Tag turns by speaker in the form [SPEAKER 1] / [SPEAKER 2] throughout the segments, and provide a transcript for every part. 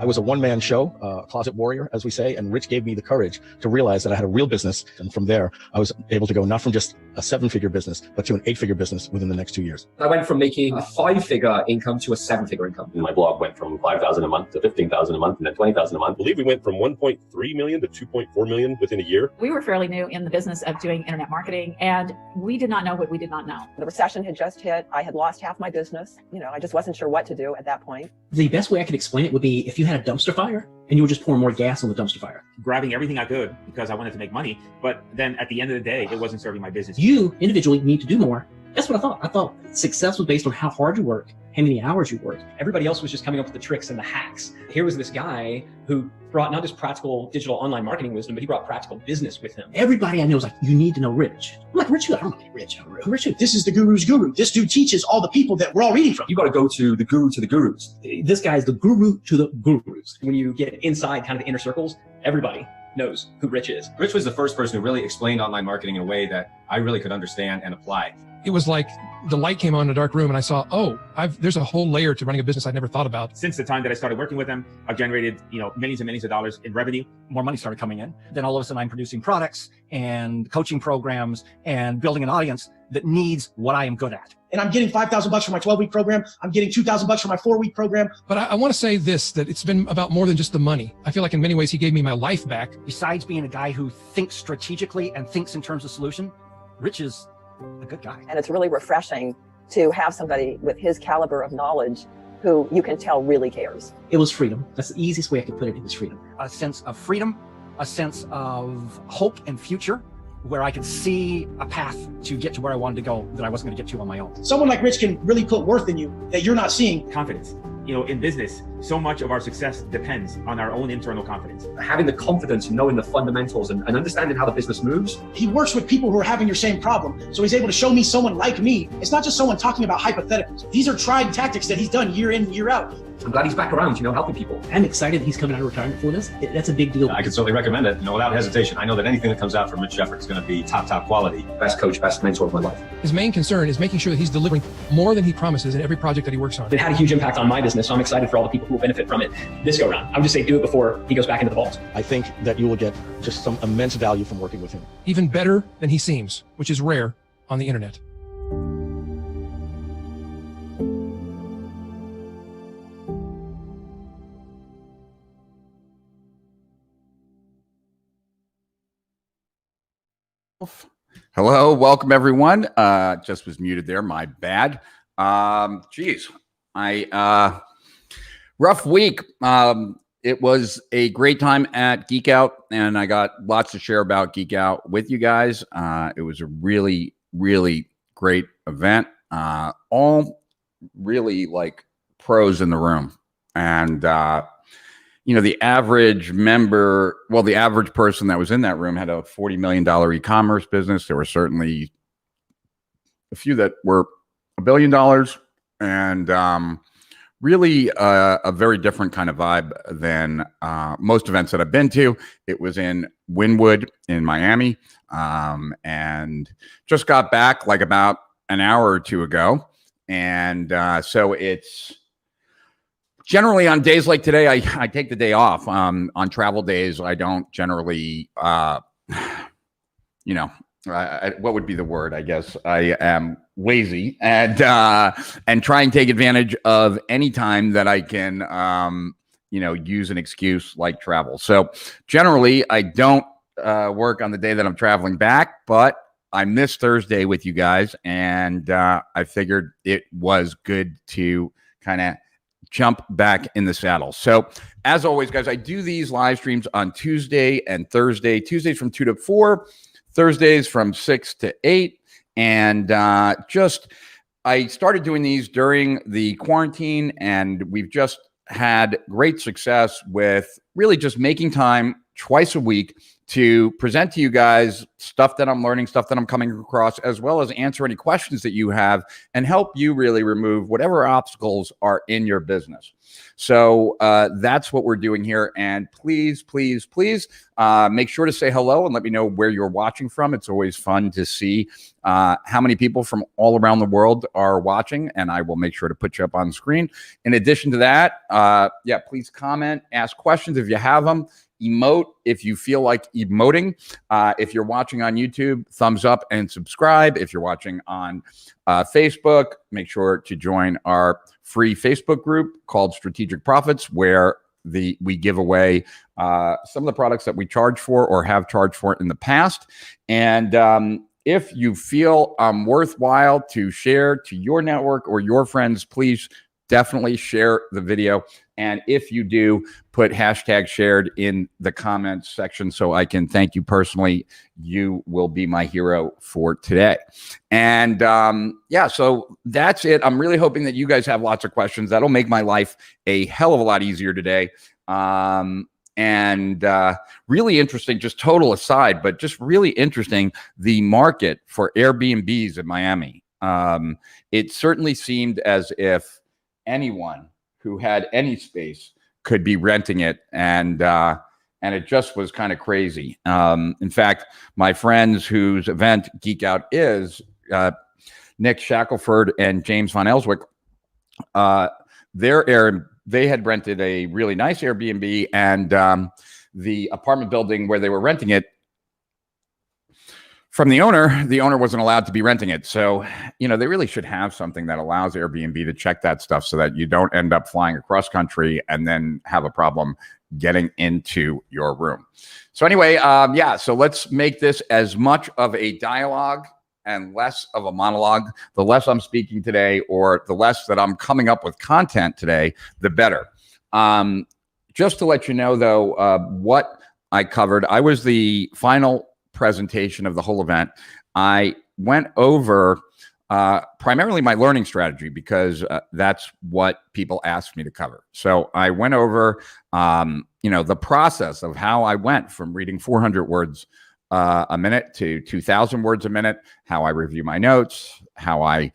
[SPEAKER 1] I was a one-man show, closet warrior, as we say, and Rich gave me the courage to realize that I had a real business. And from there, I was able to go not from just a 7-figure business, but to an 8-figure business within the next 2 years.
[SPEAKER 2] I went from making a 5-figure income to a 7-figure income.
[SPEAKER 3] My blog went from $5,000 a month to $15,000 a month and then $20,000 a month. I believe we went from 1.3 million to 2.4 million within a year.
[SPEAKER 4] We were fairly new in the business of doing internet marketing, and we did not know what we did not know.
[SPEAKER 5] The recession had just hit. I had lost half my business. I just wasn't sure what to do at that point.
[SPEAKER 6] The best way I could explain it would be if you had a dumpster fire and you were just pouring more gas on the dumpster fire.
[SPEAKER 7] Grabbing everything I could because I wanted to make money. But then at the end of the day, it wasn't serving my business.
[SPEAKER 6] You individually need to do more. That's what I thought. I thought success was based on how hard you work, how many hours you work.
[SPEAKER 8] Everybody else was just coming up with the tricks and the hacks. Here was this guy who brought not just practical digital online marketing wisdom, but he brought practical business with him.
[SPEAKER 6] Everybody I know was like, you need to know Rich. I'm like, Rich who? I don't know Rich. Rich who?
[SPEAKER 9] This is the guru's guru. This dude teaches all the people that we're all reading from.
[SPEAKER 2] You got to go to the guru to the gurus.
[SPEAKER 6] This guy is the guru to the gurus.
[SPEAKER 8] When you get inside kind of the inner circles, everybody knows who Rich is.
[SPEAKER 2] Rich was the first person who really explained online marketing in a way that I really could understand and apply.
[SPEAKER 10] It was like the light came on in a dark room and I saw, there's a whole layer to running a business I'd never thought about.
[SPEAKER 7] Since the time that I started working with them, I've generated, millions and millions of dollars in revenue.
[SPEAKER 11] More money started coming in. Then all of a sudden I'm producing products and coaching programs and building an audience that needs what I am good at.
[SPEAKER 9] And I'm getting $5,000 for my 12-week program. I'm getting $2,000 for my 4-week program.
[SPEAKER 10] But I want to say this, that it's been about more than just the money. I feel like in many ways he gave me my life back.
[SPEAKER 11] Besides being a guy who thinks strategically and thinks in terms of solution, Rich is a good guy.
[SPEAKER 5] And it's really refreshing to have somebody with his caliber of knowledge who you can tell really cares.
[SPEAKER 6] It was freedom. That's the easiest way I could put it. It was freedom.
[SPEAKER 11] A sense of freedom, a sense of hope and future, where I could see a path to get to where I wanted to go that I wasn't going to get to on my own.
[SPEAKER 9] Someone like Rich can really put worth in you that you're not seeing.
[SPEAKER 7] Confidence. In business, so much of our success depends on our own internal confidence.
[SPEAKER 2] Having the confidence and knowing the fundamentals and understanding how the business moves.
[SPEAKER 9] He works with people who are having your same problem. So he's able to show me someone like me. It's not just someone talking about hypotheticals. These are tried tactics that he's done year in, year out.
[SPEAKER 2] I'm glad he's back around, helping people.
[SPEAKER 6] I'm excited he's coming out of retirement for this. That's a big deal.
[SPEAKER 3] I can certainly recommend it, without hesitation. I know that anything that comes out from Rich Shepard is going to be top quality.
[SPEAKER 2] Best coach, best mentor of my life.
[SPEAKER 10] His main concern is making sure that he's delivering more than he promises in every project that he works on.
[SPEAKER 8] It had a huge impact on my business, so I'm excited for all the people who will benefit from it this go around. I would just say do it before he goes back into the vault.
[SPEAKER 1] I think that you will get just some immense value from working with him.
[SPEAKER 10] Even better than he seems, which is rare on the internet.
[SPEAKER 12] Hello, welcome everyone. Just was muted there, my bad. Rough week. It was a great time at GeekOut, and I got lots to share about GeekOut with you guys. It was a really, really great event. All really like pros in the room, and the average member, the average person that was in that room had a $40 million e-commerce business. There were certainly a few that were $1 billion, and really a very different kind of vibe than most events that I've been to. It was in Wynwood in Miami, and just got back like about an hour or two ago. And so it's generally on days like today, I take the day off. On travel days, I don't generally, what would be the word? I guess I am lazy and try and take advantage of any time that I can, use an excuse like travel. So generally, I don't work on the day that I'm traveling back, but I missed Thursday with you guys, and I figured it was good to kind of jump back in the saddle. So as always, guys, I do these live streams on Tuesday and Thursday. Tuesdays from 2 to 4, Thursdays from 6 to 8. And I started doing these during the quarantine, and we've just had great success with really just making time twice a week to present to you guys stuff that I'm learning, stuff that I'm coming across, as well as answer any questions that you have and help you really remove whatever obstacles are in your business. So that's what we're doing here. And please, please, please make sure to say hello and let me know where you're watching from. It's always fun to see how many people from all around the world are watching, and I will make sure to put you up on screen. In addition to that, yeah, please comment, ask questions if you have them. Emote if you feel like emoting. If you're watching on YouTube, thumbs up and subscribe. If you're watching on Facebook, make sure to join our free Facebook group called Strategic Profits, where we give away some of the products that we charge for or have charged for in the past. And if you feel worthwhile to share to your network or your friends, please definitely share the video. And if you do, put hashtag shared in the comments section so I can thank you personally. You will be my hero for today. And yeah, so that's it. I'm really hoping that you guys have lots of questions. That'll make my life a hell of a lot easier today. And really interesting, just total aside, but just really interesting, the market for Airbnbs in Miami. It certainly seemed as if anyone who had any space could be renting it, and it just was kind of crazy. In fact, my friends whose event Geek Out is, Nick Shackelford and James Von Elswick, they had rented a really nice Airbnb, and the apartment building where they were renting it from the owner wasn't allowed to be renting it. So, you know, they really should have something that allows Airbnb to check that stuff so that you don't end up flying across country and then have a problem getting into your room. So anyway, yeah, so let's make this as much of a dialogue and less of a monologue. The less I'm speaking today, or the less that I'm coming up with content today, the better. Just to let you know, though, what I covered, I was the final presentation of the whole event. I went over primarily my learning strategy, because that's what people asked me to cover. So I went over, you know, the process of how I went from reading 400 words a minute to 2,000 words a minute, how I review my notes, how I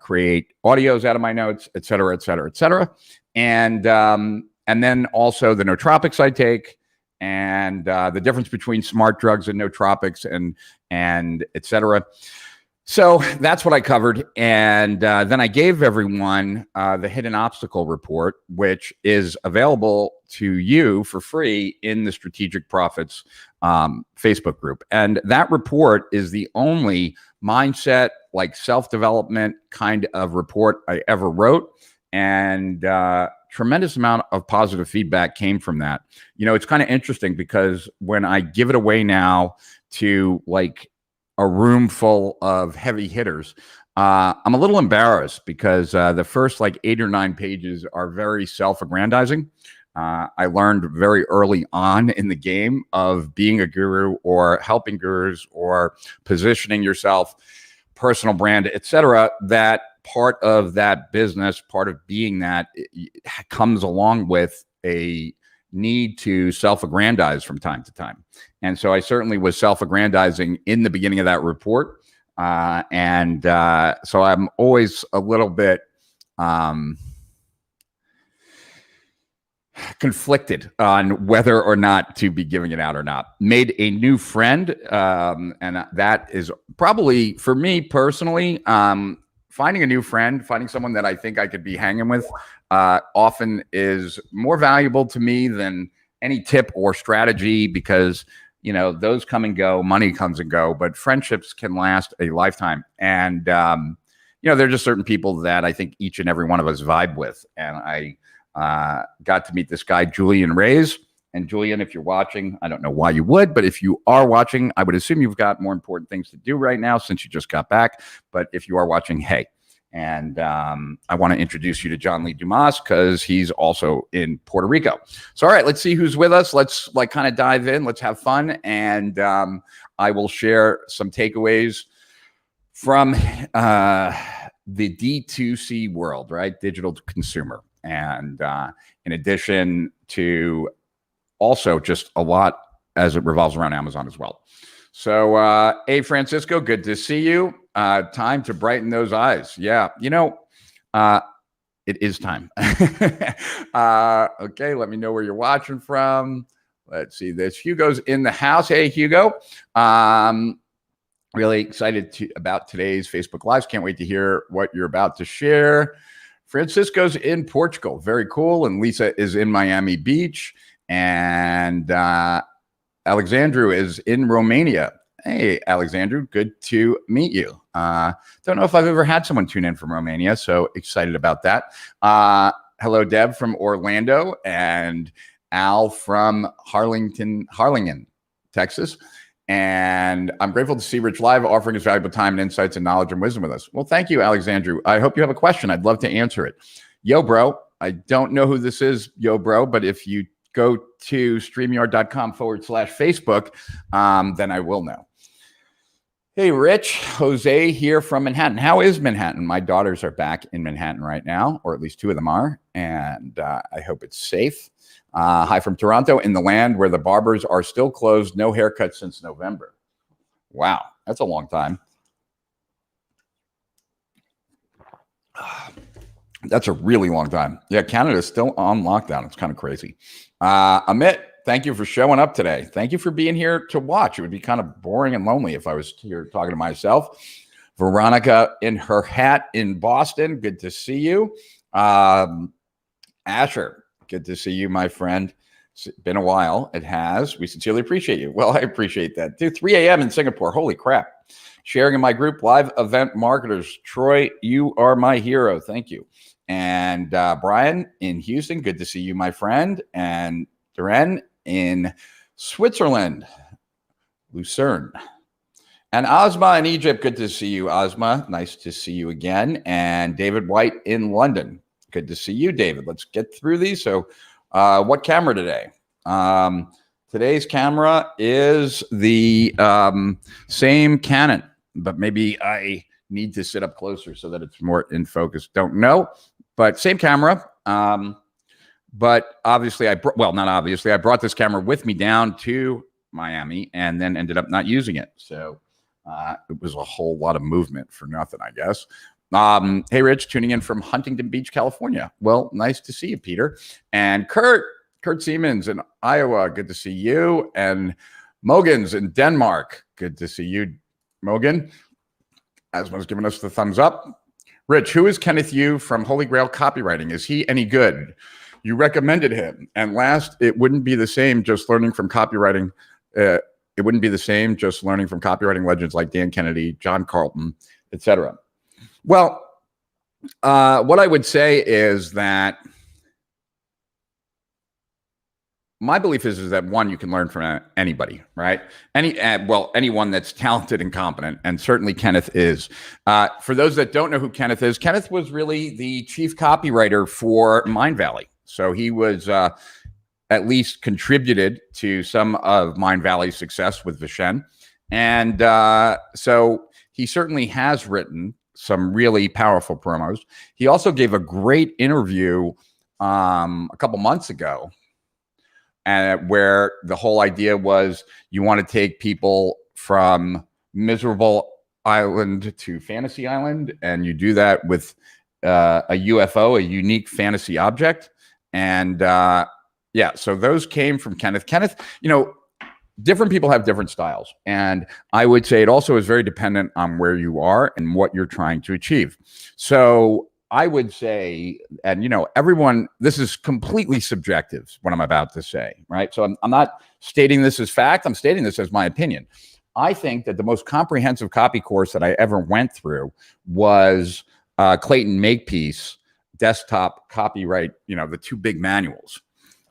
[SPEAKER 12] create audios out of my notes, et cetera, et cetera, et cetera. And then also the nootropics I take, and the difference between smart drugs and nootropics, and et cetera. So that's what I covered. And then I gave everyone the hidden obstacle report, which is available to you for free in the Strategic Profits Facebook group. And that report is the only mindset, like self-development kind of report I ever wrote. And tremendous amount of positive feedback came from that. You know, it's kind of interesting, because when I give it away now to like a room full of heavy hitters, I'm a little embarrassed, because the first like 8 or 9 pages are very self-aggrandizing. I learned very early on in the game of being a guru, or helping gurus, or positioning yourself, personal brand, etc., that part of that business, part of being that, comes along with a need to self-aggrandize from time to time. And so I certainly was self-aggrandizing in the beginning of that report. So I'm always a little bit conflicted on whether or not to be giving it out or not. Made a new friend, and that is probably, for me personally, finding a new friend, finding someone that I think I could be hanging with, often is more valuable to me than any tip or strategy, because, you know, those come and go, money comes and go, but friendships can last a lifetime. And, you know, there are just certain people that I think each and every one of us vibe with. And I got to meet this guy, Julian Reyes. And Julian, if you're watching, I don't know why you would, but if you are watching, I would assume you've got more important things to do right now since you just got back. But if you are watching, hey. And I want to introduce you to John Lee Dumas, because he's also in Puerto Rico. So, all right, let's see who's with us. Let's like kind of dive in. Let's have fun. And I will share some takeaways from the D2C world, right? Digital to consumer. And in addition to also just a lot as it revolves around Amazon as well. So, hey, Francisco, good to see you. Time to brighten those eyes. Yeah, you know, it is time. Okay, let me know where you're watching from. Let's see this. Hugo's in the house. Hey, Hugo. Really excited about today's Facebook Lives. Can't wait to hear what you're about to share. Francisco's in Portugal. Very cool. And Lisa is in Miami Beach. And Alexandru is in Romania. Hey, Alexandru, good to meet you. Don't know if I've ever had someone tune in from Romania, so excited about that. Hello, Deb from Orlando, and Al from Harlingen, Texas. And I'm grateful to see Rich live offering his valuable time and insights and knowledge and wisdom with us. Well, thank you, Alexandru. I hope you have a question. I'd love to answer it. Yo, bro, I don't know who this is, yo, bro, but if you go to StreamYard.com/Facebook, then I will know. Hey, Rich, Jose here from Manhattan. How is Manhattan? My daughters are back in Manhattan right now, or at least 2 of them are, and I hope it's safe. Hi from Toronto, in the land where the barbers are still closed, no haircuts since November. Wow, that's a long time. That's a really long time. Yeah, Canada's still on lockdown. It's kind of crazy. Amit, thank you for showing up today. Thank you for being here to watch. It would be kind of boring and lonely if I was here talking to myself. Veronica in her hat in Boston. Good to see you. Asher, good to see you, my friend. It's been a while. It has. We sincerely appreciate you. Well, I appreciate that too. 3 a.m. in Singapore. Holy crap. Sharing in my group, live event marketers. Troy, you are my hero. Thank you. And Brian in Houston. Good to see you, my friend. And Duran in Switzerland, Lucerne. And Ozma in Egypt. Good to see you, Ozma. Nice to see you again. And David White in London. Good to see you, David. Let's get through these. So what camera today? Today's camera is the same Canon, but maybe I need to sit up closer so that it's more in focus. Don't know, but same camera. But obviously, not obviously, I brought this camera with me down to Miami and then ended up not using it. So it was a whole lot of movement for nothing, I guess. Hey, Rich, tuning in from Huntington Beach, California. Well, nice to see you, Peter. And Kurt Siemens in Iowa. Good to see you. And Mogens in Denmark. Good to see you, Mogen. Asma's giving us the thumbs up. Rich, who is Kenneth Yu from Holy Grail Copywriting? Is he any good? You recommended him. And last, it wouldn't be the same just learning from copywriting. It wouldn't be the same just learning from copywriting legends like Dan Kennedy, John Carlton, etc. Well, what I would say is that my belief is that one, you can learn from anybody, right? Anyone that's talented and competent, and certainly Kenneth is. For those that don't know who Kenneth is, Kenneth was really the chief copywriter for Mindvalley. So he was at least contributed to some of Mindvalley's success with Vishen. And so he certainly has written some really powerful promos. He also gave a great interview a couple months ago, where the whole idea was you want to take people from miserable island to fantasy island, and you do that with a UFO, a unique fantasy object. And yeah, so those came from Kenneth. Kenneth, different people have different styles. And I would say it also is very dependent on where you are and what you're trying to achieve. So I would say, and everyone, this is completely subjective, what I'm about to say, right? So I'm not stating this as fact. I'm stating this as my opinion. I think that the most comprehensive copy course that I ever went through was Clayton Makepeace desktop copyright, the 2 big manuals.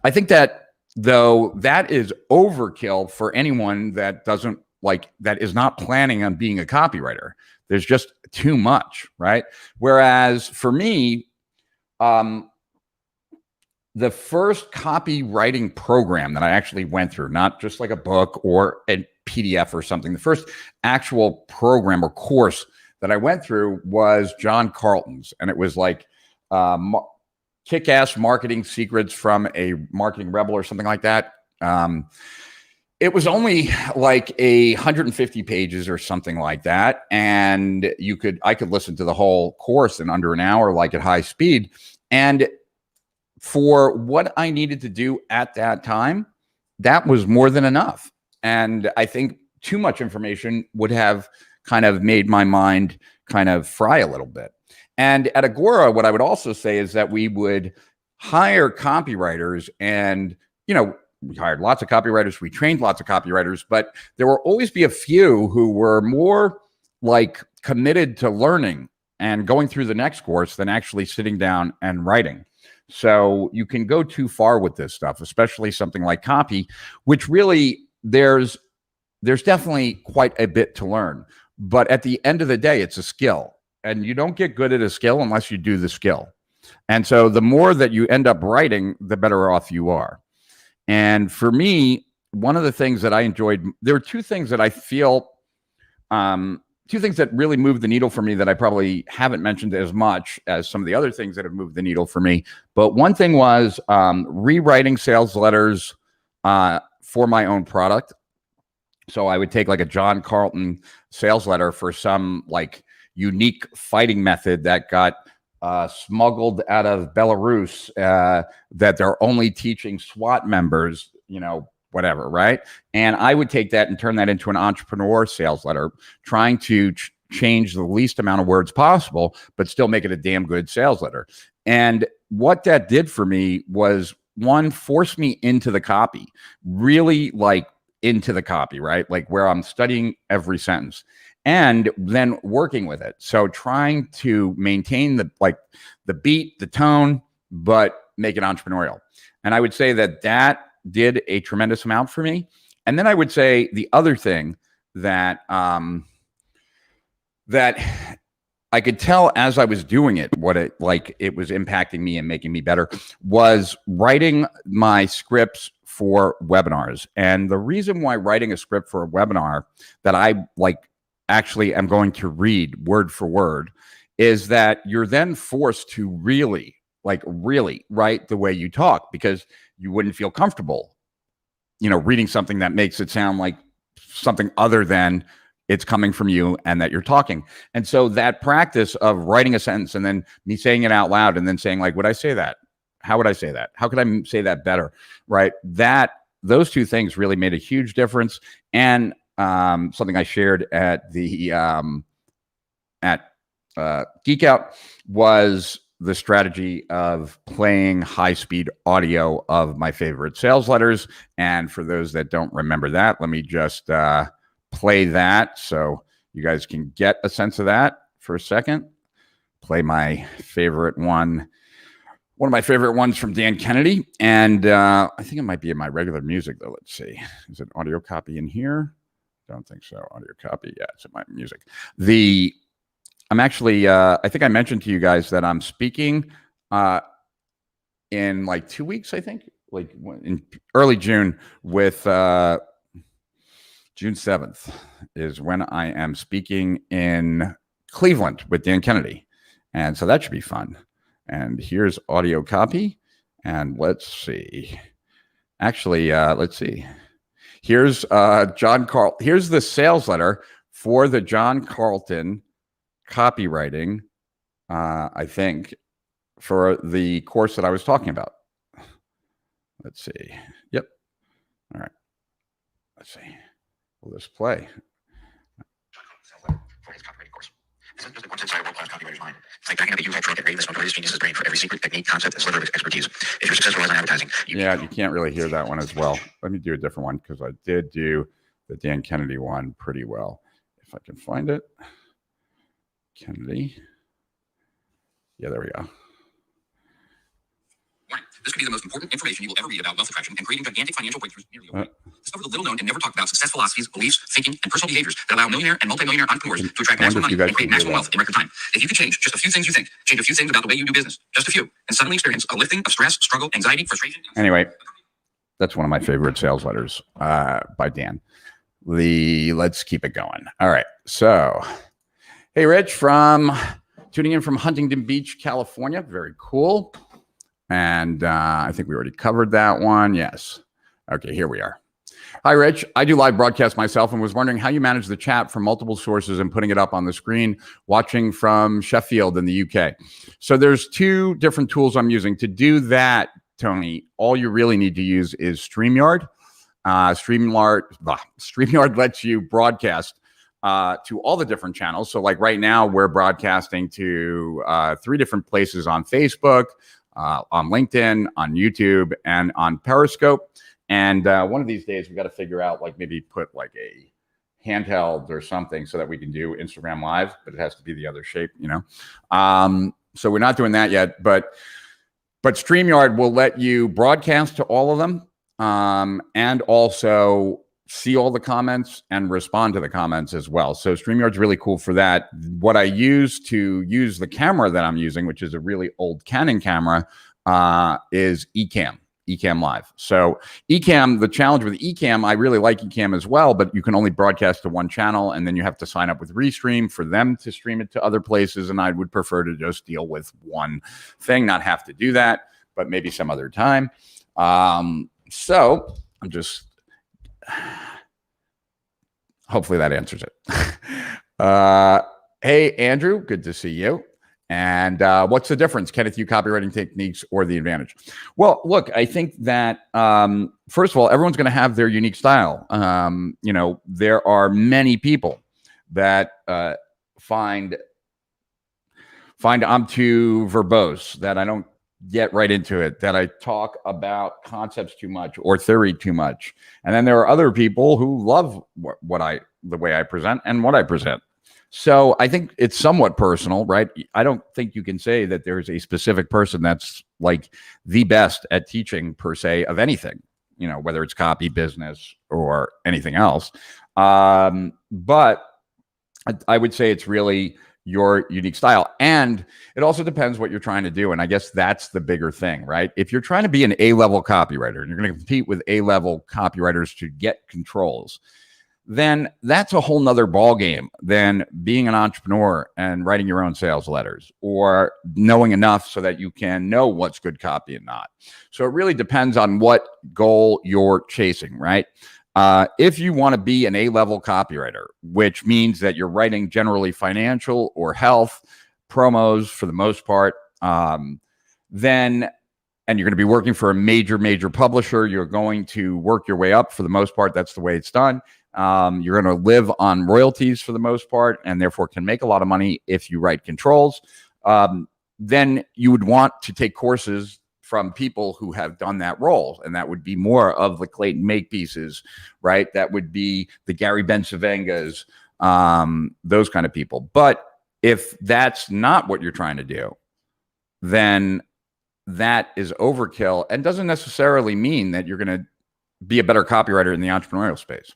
[SPEAKER 12] I think that though that is overkill for anyone that that is not planning on being a copywriter. There's just too much, right? Whereas for me, the first copywriting program that I actually went through, not just like a book or a PDF or something, the first actual program or course that I went through was John Carlton's. And it was like kick-ass marketing secrets from a marketing rebel or something like that. It was only like 150 pages or something like that. And I could listen to the whole course in under an hour, like at high speed. And for what I needed to do at that time, that was more than enough. And I think too much information would have kind of made my mind kind of fry a little bit. And at Agora, what I would also say is that we would hire copywriters, and, we hired lots of copywriters. We trained lots of copywriters, but there will always be a few who were more like committed to learning and going through the next course than actually sitting down and writing. So you can go too far with this stuff, especially something like copy, which really there's definitely quite a bit to learn. But at the end of the day, it's a skill, and you don't get good at a skill unless you do the skill. And so the more that you end up writing, the better off you are. And for me, one of the things that I enjoyed, there were two things that I feel, two things that really moved the needle for me that I probably haven't mentioned as much as some of the other things that have moved the needle for me. But one thing was rewriting sales letters for my own product. So I would take like a John Carlton sales letter for some like unique fighting method that got smuggled out of Belarus, that they're only teaching SWAT members, whatever, right? And I would take that and turn that into an entrepreneur sales letter, trying to change the least amount of words possible, but still make it a damn good sales letter. And what that did for me was, one, force me into the copy, really like into the copy, right? Like where I'm studying every sentence and then working with it. So trying to maintain the beat, the tone, but make it entrepreneurial. And I would say that did a tremendous amount for me. And then I would say the other thing that that I could tell as I was doing it, what it was impacting me and making me better, was writing my scripts for webinars. And the reason why writing a script for a webinar that I actually am going to read word for word is that you're then forced to really write the way you talk, because you wouldn't feel comfortable, reading something that makes it sound like something other than it's coming from you and that you're talking. And so that practice of writing a sentence and then me saying it out loud and then saying like, would I say that? How would I say that? How could I say that better? Right. Those two things really made a huge difference. And something I shared at the GeekOut was the strategy of playing high-speed audio of my favorite sales letters. And for those that don't remember that, let me just play that so you guys can get a sense of that for a second. Play my favorite one of my favorite ones from Dan Kennedy. And I think it might be in my regular music, though. Let's see. Is it audio copy in here? Don't think so. Audio copy. Yeah, it's in my music. I'm actually, I think I mentioned to you guys that I'm speaking in like 2 weeks, I think, like in early June with June 7th is when I am speaking in Cleveland with Dan Kennedy. And so that should be fun. And here's audio copy. And let's see. Actually, let's see. Here's here's the sales letter for the John Carlton copywriting, I think, for the course that I was talking about. Let's see. Yep. All right. Let's see. Will this play?
[SPEAKER 13] For his copywriting course. This is just one inside a world-class copywriter's mind. It's like backing up a huge truck and raiding this notorious genius's brain for every secret technique, concept, and sliver of expertise. If you're successful as an advertising,
[SPEAKER 12] you can't really hear that one as well. Let me do a different one, because I did do the Dan Kennedy one pretty well. If I can find it. Kennedy. Yeah, there we go.
[SPEAKER 13] This could be the most important information you will ever read about wealth attraction and creating gigantic financial breakthroughs nearly overnight. Discover the little known and never talked about success philosophies, beliefs, thinking, and personal behaviors that allow millionaire and multimillionaire entrepreneurs to attract maximum money and create maximum wealth in record time. If you could change just a few things you think, change a few things about the way you do business, just a few, and suddenly experience a lifting of stress, struggle, anxiety, frustration.
[SPEAKER 12] Anyway, that's one of my favorite sales letters by Dan. Let's keep it going. All right. So, hey, Rich, tuning in from Huntington Beach, California. Very cool. And I think we already covered that one. Yes. Okay, here we are. Hi, Rich. I do live broadcast myself and was wondering how you manage the chat from multiple sources and putting it up on the screen, watching from Sheffield in the UK. So there's 2 different tools I'm using. To do that, Tony, all you really need to use is StreamYard. StreamYard lets you broadcast to all the different channels. So like right now, we're broadcasting to 3 different places on Facebook, on LinkedIn, on YouTube, and on Periscope. And one of these days, we got to figure out, like, maybe put like a handheld or something so that we can do Instagram Live, but it has to be the other shape, you know? So we're not doing that yet, but StreamYard will let you broadcast to all of them, and also see all the comments and respond to the comments as well. So StreamYard's really cool for that. What I use to use the camera that I'm using, which is a really old Canon camera, is ecomm Live. So ecomm, the challenge with ecomm, I really like ecomm as well, but you can only broadcast to one channel, and then you have to sign up with Restream for them to stream it to other places. And I would prefer to just deal with one thing, not have to do that, but maybe some other time. So I'm just, hopefully that answers it. Hey, Andrew, good to see you. And what's the difference, Kenneth, you copywriting techniques or the advantage? Well, look, I think that, first of all, everyone's going to have their unique style. You know, there are many people that find I'm too verbose, that I don't get right into it, that I talk about concepts too much or theory too much. And then there are other people who love the way I present and what I present. So I think it's somewhat personal, right? I don't think you can say that there's a specific person that's like the best at teaching per se of anything, you know, whether it's copy, business, or anything else. But I would say it's really your unique style. And it also depends what you're trying to do. And I guess that's the bigger thing, right? If you're trying to be an A-level copywriter and you're going to compete with A-level copywriters to get controls, then that's a whole nother ball game than being an entrepreneur and writing your own sales letters or knowing enough so that you can know what's good copy and not. So it really depends on what goal you're chasing, right? If you want to be an A-level copywriter, which means that you're writing generally financial or health promos for the most part, then, and you're going to be working for a major publisher, you're going to work your way up for the most part. That's the way it's done. You're going to live on royalties for the most part, and therefore can make a lot of money if you write controls. Then you would want to take courses from people who have done that role. And that would be more of the Clayton Makepieces, right? That would be the Gary Bensavengas, those kind of people. But if that's not what you're trying to do, then that is overkill and doesn't necessarily mean that you're going to be a better copywriter in the entrepreneurial space.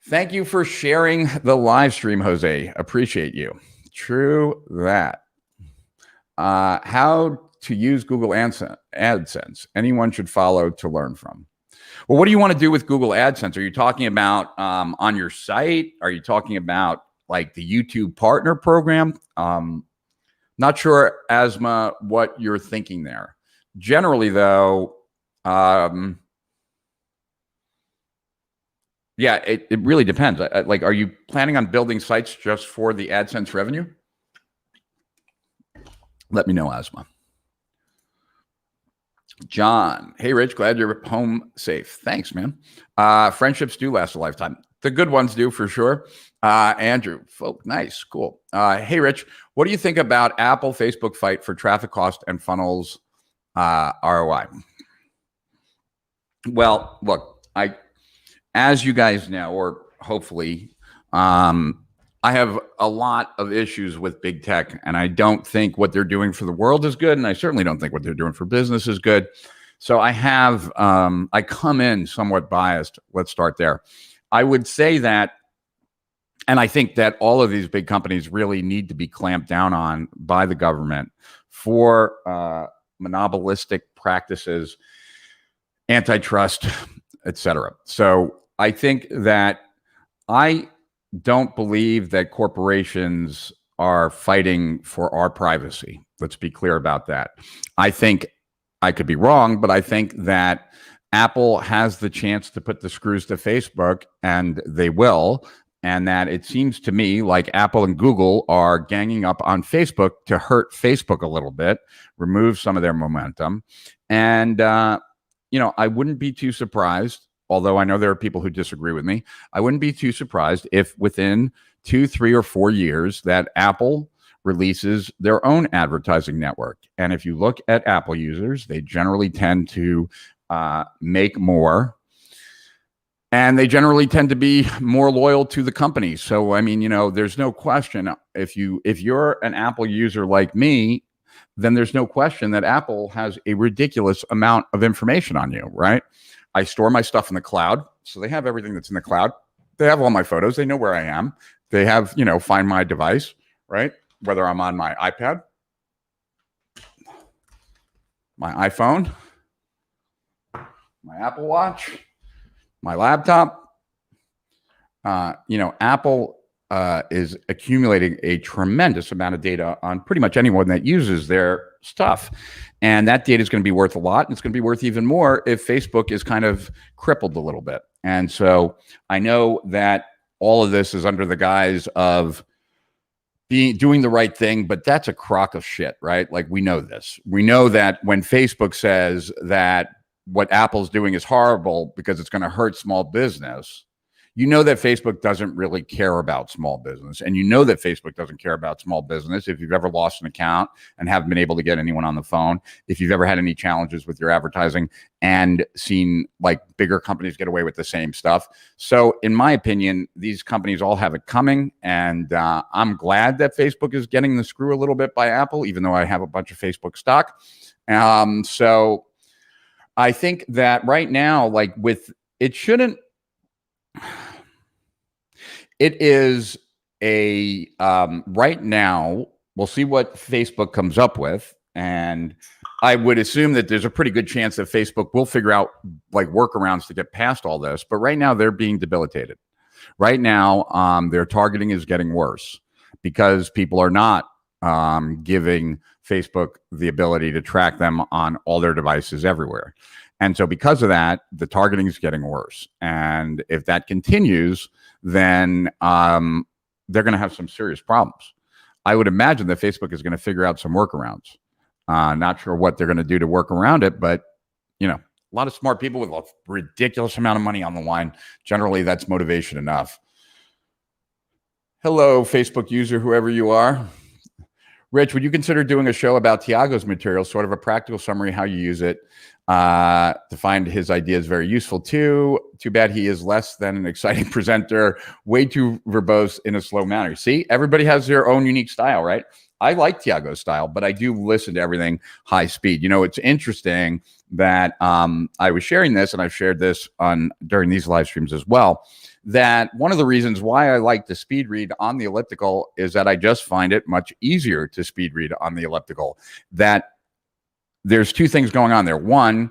[SPEAKER 12] Thank you for sharing the live stream, Jose. Appreciate you. True that. How to use Google AdSense. Anyone should follow to learn from. Well, what do you want to do with Google AdSense? Are you talking about on your site? Are you talking about like the YouTube partner program? Not sure, Asma, what you're thinking there. Generally, though, yeah, it really depends. Like, are you planning on building sites just for the AdSense revenue? Let me know, Asma. John, hey, Rich, glad you're home safe. Thanks, man. Friendships do last a lifetime. The good ones do, for sure. Andrew, folk, nice, cool. Hey, Rich, what do you think about Apple Facebook fight for traffic cost and funnels ROI? Well, look, as you guys know, or hopefully, I have a lot of issues with big tech, and I don't think what they're doing for the world is good, and I certainly don't think what they're doing for business is good. So I have, I come in somewhat biased. Let's start there. I would say that, and I think that all of these big companies really need to be clamped down on by the government for monopolistic practices, antitrust, etc. So I think that I don't believe that corporations are fighting for our privacy. Let's be clear about that. I think I could be wrong, but I think that Apple has the chance to put the screws to Facebook, and they will. And that it seems to me like Apple and Google are ganging up on Facebook to hurt Facebook a little bit, remove some of their momentum. And, you know, I wouldn't be too surprised, although I know there are people who disagree with me. I wouldn't be too surprised if within 2, 3, or 4 years that Apple releases their own advertising network. And if you look at Apple users, they generally tend to make more. And they generally tend to be more loyal to the company. So, I mean, you know, there's no question if you're an Apple user like me, then there's no question that Apple has a ridiculous amount of information on you, right? I store my stuff in the cloud. So they have everything that's in the cloud. They have all my photos. They know where I am. They have, you know, find my device, right? Whether I'm on my iPad, my iPhone, my Apple Watch, my laptop. You know, Apple is accumulating a tremendous amount of data on pretty much anyone that uses their stuff. And that data is going to be worth a lot. And it's going to be worth even more if Facebook is kind of crippled a little bit. And so I know that all of this is under the guise of doing the right thing, but that's a crock of shit, right? Like, we know this. We know that when Facebook says that what Apple's doing is horrible because it's going to hurt small business, you know that Facebook doesn't really care about small business. And you know that Facebook doesn't care about small business if you've ever lost an account and haven't been able to get anyone on the phone, if you've ever had any challenges with your advertising and seen like bigger companies get away with the same stuff. So in my opinion, these companies all have it coming. And I'm glad that Facebook is getting the screw a little bit by Apple, even though I have a bunch of Facebook stock. So I think that right now, like it is a, right now, we'll see what Facebook comes up with. And I would assume that there's a pretty good chance that Facebook will figure out like workarounds to get past all this. But right now they're being debilitated. Right now, their targeting is getting worse because people are not giving Facebook the ability to track them on all their devices everywhere. And so because of that, the targeting is getting worse. And if that continues, then they're going to have some serious problems. I would imagine that Facebook is going to figure out some workarounds. Not sure what they're going to do to work around it, but, you know, a lot of smart people with a ridiculous amount of money on the line. Generally, that's motivation enough. Hello, Facebook user, whoever you are. Rich, would you consider doing a show about Tiago's material, sort of a practical summary, how you use it? To find his ideas very useful too. Too bad he is less than an exciting presenter, way too verbose in a slow manner. See, everybody has their own unique style, right? I like Tiago's style, but I do listen to everything high speed. You know, it's interesting that I was sharing this, and I've shared this during these live streams as well, that one of the reasons why I like to speed read on the elliptical is that I just find it much easier to speed read on the elliptical. That there's two things going on there. One,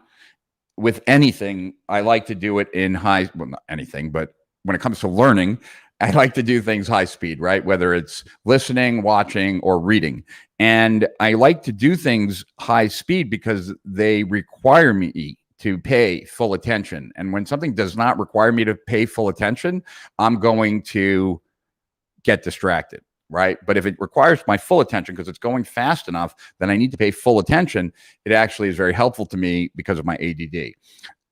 [SPEAKER 12] with anything, I like to do it in well, not anything, but when it comes to learning, I like to do things high speed, right? Whether it's listening, watching, or reading. And I like to do things high speed because they require me to pay full attention. And when something does not require me to pay full attention, I'm going to get distracted. Right. But if it requires my full attention because it's going fast enough, then I need to pay full attention. It actually is very helpful to me because of my ADD.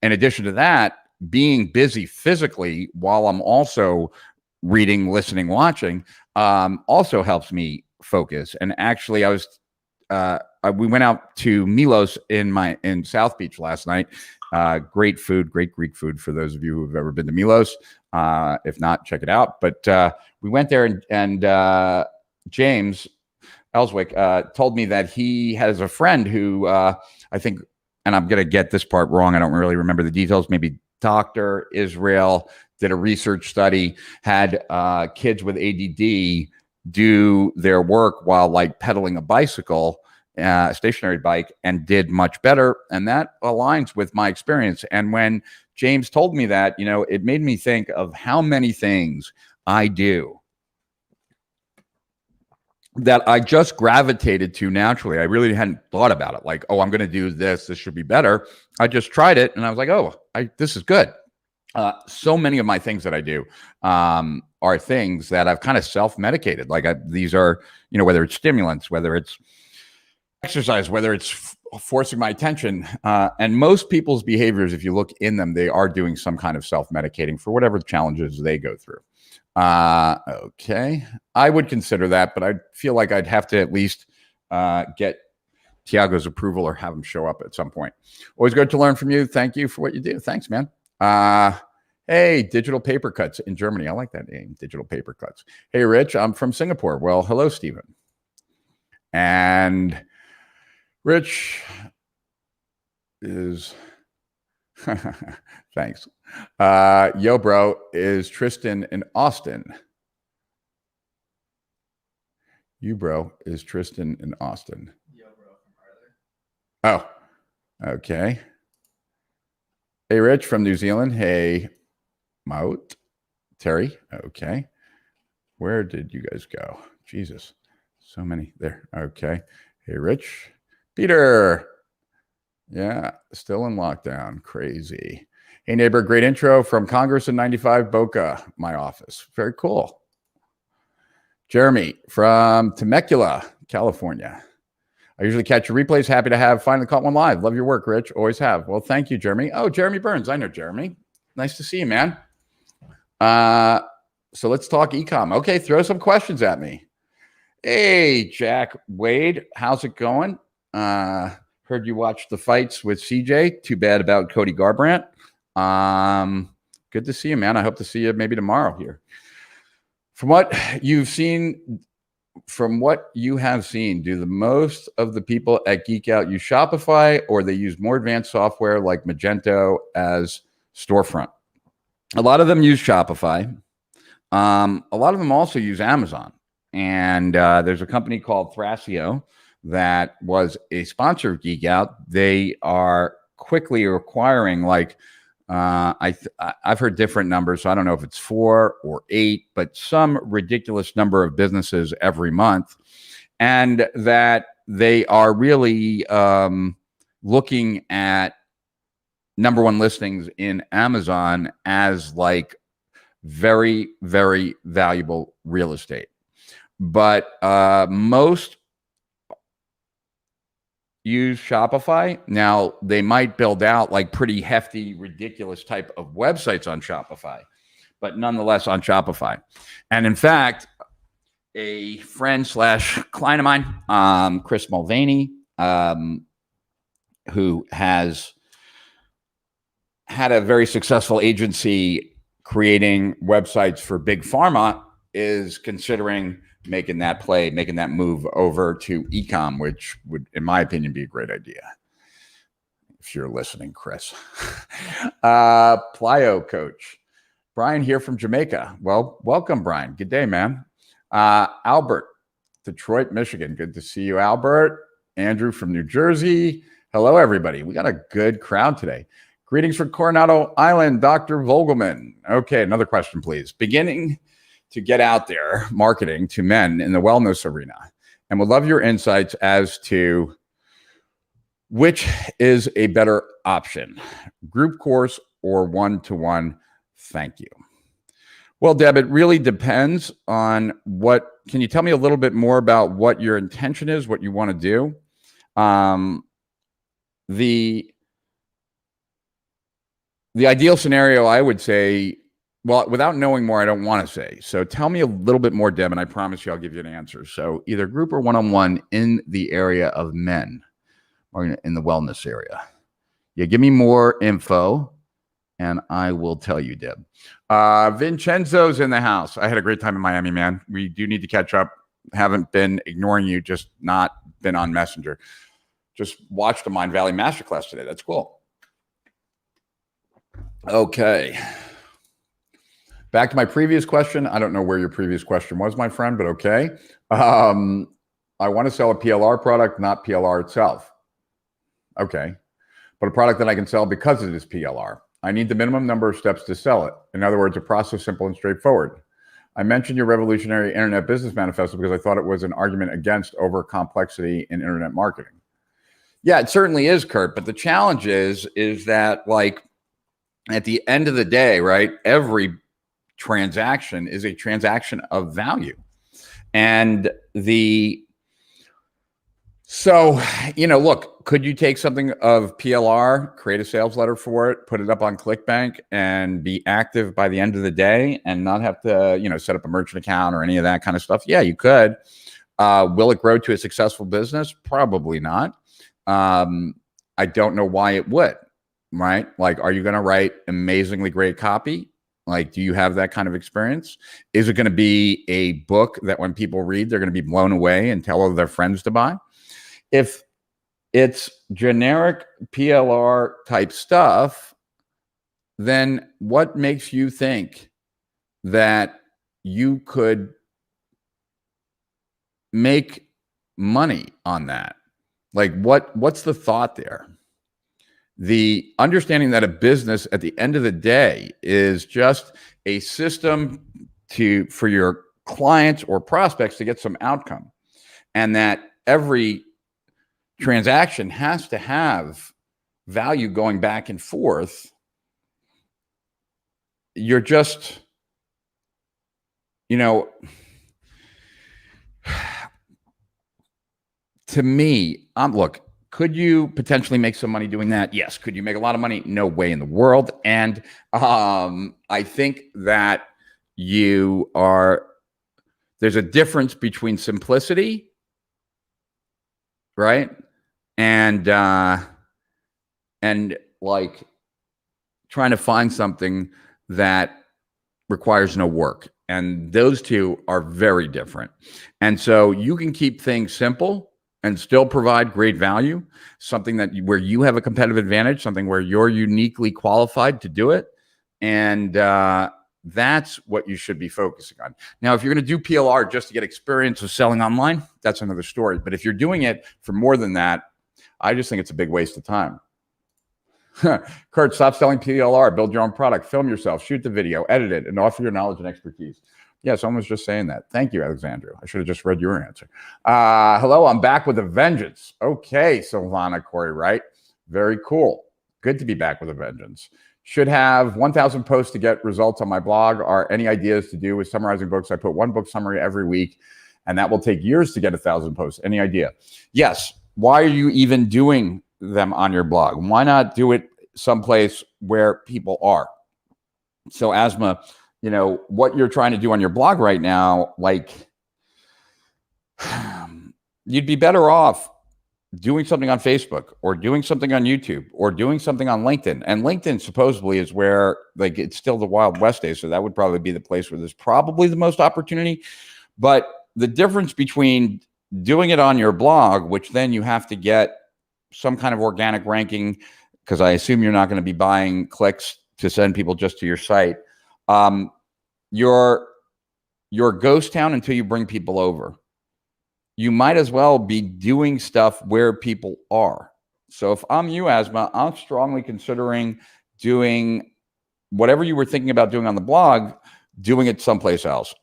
[SPEAKER 12] In addition to that, being busy physically while I'm also reading, listening, watching, also helps me focus. And actually, we went out to Milos in South Beach last night. Great food, great Greek food for those of you who've ever been to Milos. If not, check it out. But we went there and James Ellswick told me that he has a friend who I think, and I'm going to get this part wrong, I don't really remember the details, maybe Dr. Israel did a research study, had kids with ADD do their work while like pedaling a bicycle, a stationary bike, and did much better. And that aligns with my experience. And when James told me that, you know, it made me think of how many things I do that I just gravitated to naturally. I really hadn't thought about it. Like, oh, I'm going to do this. This should be better. I just tried it and I was like, oh, this is good. So many of my things that I do are things that I've kind of self-medicated. Like these are, whether it's stimulants, whether it's exercise, whether it's forcing my attention. And most people's behaviors, if you look in them, they are doing some kind of self-medicating for whatever challenges they go through. Okay. I would consider that, but I feel like I'd have to at least get Tiago's approval or have him show up at some point. Always good to learn from you. Thank you for what you do. Thanks, man. Hey, Digital Paper Cuts in Germany. I like that name, Digital Paper Cuts. Hey, Rich, I'm from Singapore. Well, hello, Stephen. And Rich is, thanks. Yo, bro, is Tristan in Austin? You, bro, is Tristan in Austin? Yo, bro, from Arthur. Oh, okay. Hey, Rich from New Zealand. Hey, Mout. Terry. Okay. Where did you guys go? Jesus. So many there. Okay. Hey, Rich. Peter. Yeah. Still in lockdown. Crazy. Hey, neighbor. Great intro from Congress in 95 Boca, my office. Very cool. Jeremy from Temecula, California. I usually catch your replays. Happy to have finally caught one live. Love your work, Rich. Always have. Well, thank you, Jeremy. Oh, Jeremy Burns. I know Jeremy. Nice to see you, man. So let's talk ecom. Okay, throw some questions at me. Hey, Jack Wade. How's it going? Heard you watched the fights with CJ. Too bad about Cody Garbrandt. Good to see you, man. I hope to see you maybe tomorrow here. From what you have seen, do the most of the people at GeekOut use Shopify, or they use more advanced software like Magento as storefront? A lot of them use Shopify. A lot of them also use Amazon. And there's a company called Thrasio that was a sponsor of GeekOut. They are quickly acquiring, like, I've heard different numbers, so I don't know if it's 4 or 8, but some ridiculous number of businesses every month, and that they are really looking at #1 listings in Amazon as like very, very valuable real estate. But most use Shopify. Now, they might build out like pretty hefty, ridiculous type of websites on Shopify, but nonetheless on Shopify. And in fact, a friend / client of mine, Chris Mulvaney, who has had a very successful agency creating websites for big pharma, is considering making that play, making that move over to ecom, which would, in my opinion, be a great idea. If you're listening, Chris. Plyo coach. Brian here from Jamaica. Well, welcome, Brian. Good day, man. Albert, Detroit, Michigan. Good to see you, Albert. Andrew from New Jersey. Hello, everybody. We got a good crowd today. Greetings from Coronado Island, Dr. Vogelman. Okay, another question, please. Beginning to get out there marketing to men in the wellness arena, and would love your insights as to which is a better option, group course or one-to-one. Thank you. Well, Deb, it really depends on what, can you tell me a little bit more about what your intention is, what you want to do? The ideal scenario, I would say, well, without knowing more, I don't want to say. So tell me a little bit more, Deb, and I promise you I'll give you an answer. So either group or one-on-one in the area of men or in the wellness area. Yeah, give me more info and I will tell you, Deb. Vincenzo's in the house. I had a great time in Miami, man. We do need to catch up. Haven't been ignoring you, just not been on Messenger. Just watched the Mind Valley Masterclass today. That's cool. Okay. Back to my previous question. I don't know where your previous question was, my friend, but okay. I want to sell a PLR product, not PLR itself. Okay. But a product that I can sell because it is PLR. I need the minimum number of steps to sell it. In other words, a process simple and straightforward. I mentioned your revolutionary internet business manifesto because I thought it was an argument against over complexity in internet marketing. Yeah, it certainly is, Kurt. But the challenge is that, like, at the end of the day, right, every transaction is a transaction of value. And so, you know, look, could you take something of PLR, create a sales letter for it, put it up on ClickBank, and be active by the end of the day and not have to, you know, set up a merchant account or any of that kind of stuff? Yeah, you could. Will it grow to a successful business? Probably not. I don't know why it would, right? Like, are you going to write amazingly great copy? Like, do you have that kind of experience? Is it going to be a book that when people read, they're going to be blown away and tell all their friends to buy? If it's generic PLR type stuff, then what makes you think that you could make money on that? Like, what's the thought there? The understanding that a business at the end of the day is just a system for your clients or prospects to get some outcome, and that every transaction has to have value going back and forth. You're just, you know, to me, look, could you potentially make some money doing that? Yes. Could you make a lot of money? No way in the world. And I think that there's a difference between simplicity, right? And like trying to find something that requires no work. And those two are very different. And so you can keep things simple and still provide great value, something where you have a competitive advantage, something where you're uniquely qualified to do it. And that's what you should be focusing on. Now, if you're going to do PLR just to get experience of selling online, that's another story. But if you're doing it for more than that, I just think it's a big waste of time. Kurt, stop selling PLR, build your own product, film yourself, shoot the video, edit it, and offer your knowledge and expertise. Yeah, someone was just saying that. Thank you, Alexandra. I should have just read your answer. Hello, I'm back with a vengeance. Okay, Silvana Corey, right? Very cool. Good to be back with a vengeance. Should have 1,000 posts to get results on my blog. Are any ideas to do with summarizing books? I put one book summary every week, and that will take years to get 1,000 posts. Any idea? Yes. Why are you even doing them on your blog? Why not do it someplace where people are? So, Asma, you know, what you're trying to do on your blog right now, like, you'd be better off doing something on Facebook or doing something on YouTube or doing something on LinkedIn. And LinkedIn supposedly is where, like, it's still the Wild West days. So that would probably be the place where there's probably the most opportunity. But the difference between doing it on your blog, which then you have to get some kind of organic ranking, because I assume you're not going to be buying clicks to send people just to your site. Your ghost town until you bring people over. You might as well be doing stuff where people are. So if I'm you, Asma, I'm strongly considering doing whatever you were thinking about doing on the blog, doing it someplace else.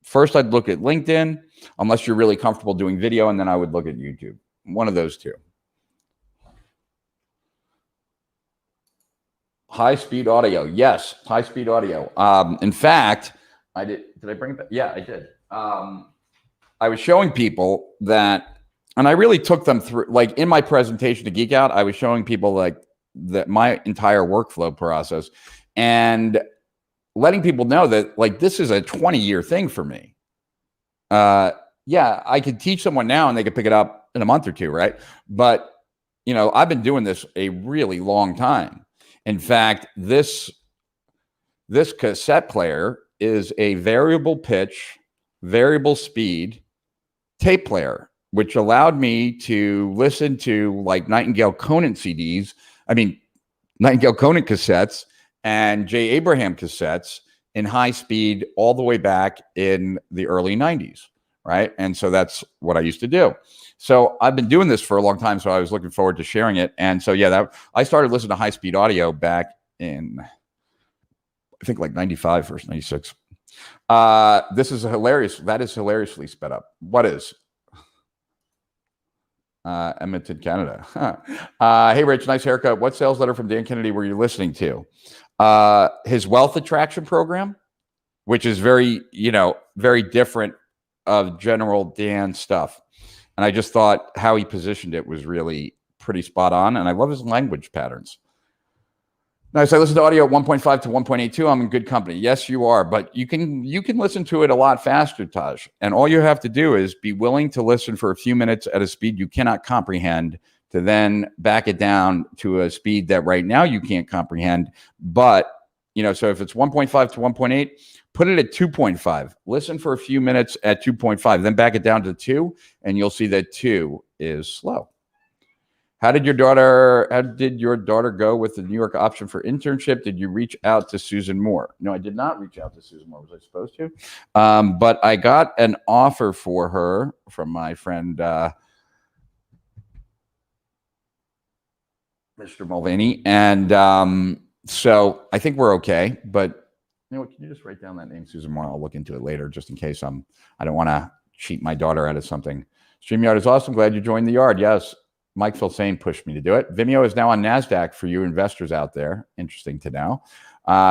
[SPEAKER 12] First, I'd look at LinkedIn, unless you're really comfortable doing video, and then I would look at YouTube. One of those two. High-speed audio. Yes, high-speed audio. In fact, I did I bring it back? Yeah, I did. I was showing people that, and I really took them through, like in my presentation to Geek Out, I was showing people like my entire workflow process and letting people know that, like, this is a 20-year thing for me. Yeah, I could teach someone now and they could pick it up in a month or two, right? But, you know, I've been doing this a really long time. In fact, this cassette player is a variable pitch, variable speed tape player, which allowed me to listen to like Nightingale Conant CDs. I mean, Nightingale Conant cassettes and Jay Abraham cassettes in high speed all the way back in the early 90s, right? And so that's what I used to do. So I've been doing this for a long time, so I was looking forward to sharing it. And so, yeah, I started listening to high-speed audio back in, I think, like 95 or 96. This is hilarious. That is hilariously sped up. What is? Edmonton, Canada. Hey, Rich, nice haircut. What sales letter from Dan Kennedy were you listening to? His wealth attraction program, which is very, very different of general Dan stuff. And I just thought how he positioned it was really pretty spot on. And I love his language patterns. Nice. I listen to audio at 1.5 to 1.82. I'm in good company. Yes, you are. But you can listen to it a lot faster, Taj. And all you have to do is be willing to listen for a few minutes at a speed you cannot comprehend, to then back it down to a speed that right now you can't comprehend. But, so if it's 1.5 to 1.8, put it at 2.5. Listen for a few minutes at 2.5, then back it down to 2, and you'll see that 2 is slow. How did your daughter go with the New York option for internship? Did you reach out to Susan Moore? No, I did not reach out to Susan Moore. Was I supposed to? But I got an offer for her from my friend, Mr. Mulvaney. And so I think we're okay. But you know what? Can you just write down that name, Susan Moore? I'll look into it later just in case I don't want to cheat my daughter out of something. StreamYard is awesome. Glad you joined the yard. Yes. Mike Filsain pushed me to do it. Vimeo is now on NASDAQ for you investors out there. Interesting to know.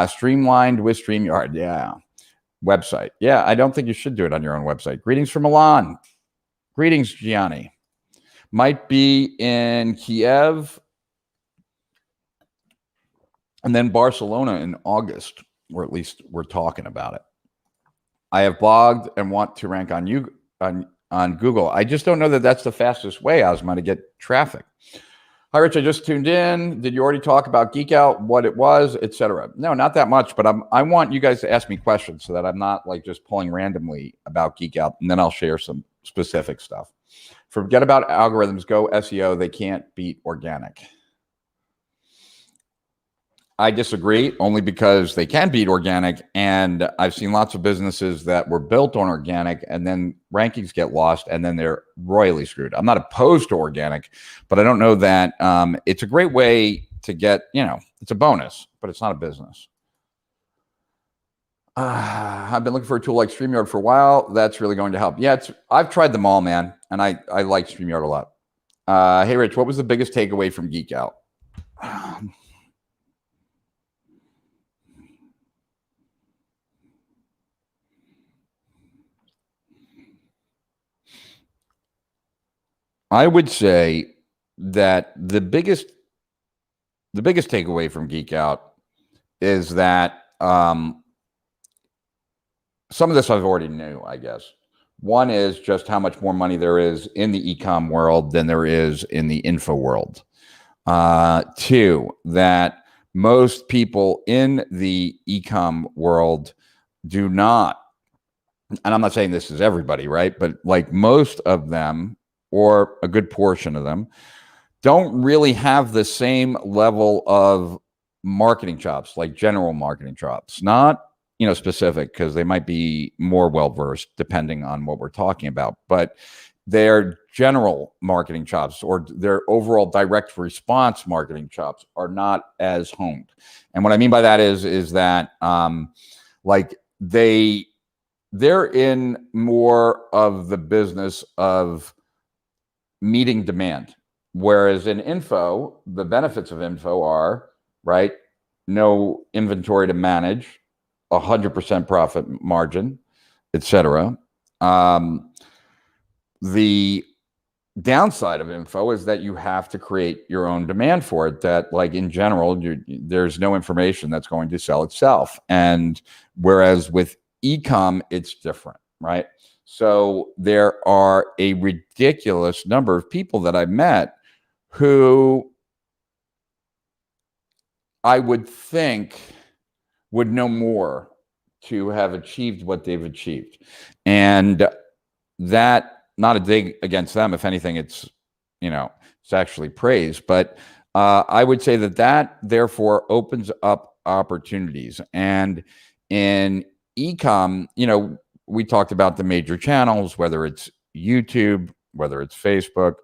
[SPEAKER 12] Streamlined with StreamYard. Yeah. Website. Yeah, I don't think you should do it on your own website. Greetings from Milan. Greetings, Gianni. Might be in Kiev and then Barcelona in August, or at least we're talking about it. I have blogged and want to rank on Google. I just don't know that that's the fastest way, Ozma, to get traffic. Hi, Rich. I just tuned in. Did you already talk about GeekOut, what it was, etc.? No, not that much, but I want you guys to ask me questions so that I'm not like just pulling randomly about GeekOut, and then I'll share some specific stuff. Forget about algorithms. Go SEO. They can't beat organic. I disagree, only because they can beat organic, and I've seen lots of businesses that were built on organic and then rankings get lost and then they're royally screwed. I'm not opposed to organic, but I don't know that it's a great way to get, it's a bonus, but it's not a business. I've been looking for a tool like StreamYard for a while. That's really going to help. Yeah, I've tried them all, man, and I like StreamYard a lot. Hey, Rich, what was the biggest takeaway from GeekOut? I would say that the biggest takeaway from GeekOut is that some of this I've already knew, I guess. One is just how much more money there is in the ecomm world than there is in the info world. Two, that most people in the ecomm world do not, and I'm not saying this is everybody, right? But like most of them, or a good portion of them, don't really have the same level of marketing chops, like general marketing chops. Not, specific, because they might be more well-versed depending on what we're talking about. But their general marketing chops or their overall direct response marketing chops are not as honed. And what I mean by that is that like they're in more of the business of meeting demand. Whereas in info, the benefits of info are, right, no inventory to manage, 100% profit margin, etc. The downside of info is that you have to create your own demand for it, that like in general, there's no information that's going to sell itself. And whereas with ecomm, it's different, right? So there are a ridiculous number of people that I met who I would think would know more to have achieved what they've achieved. And that, not a dig against them. If anything, it's actually praise. But I would say that therefore opens up opportunities. And in ecomm, we talked about the major channels, whether it's YouTube, whether it's Facebook,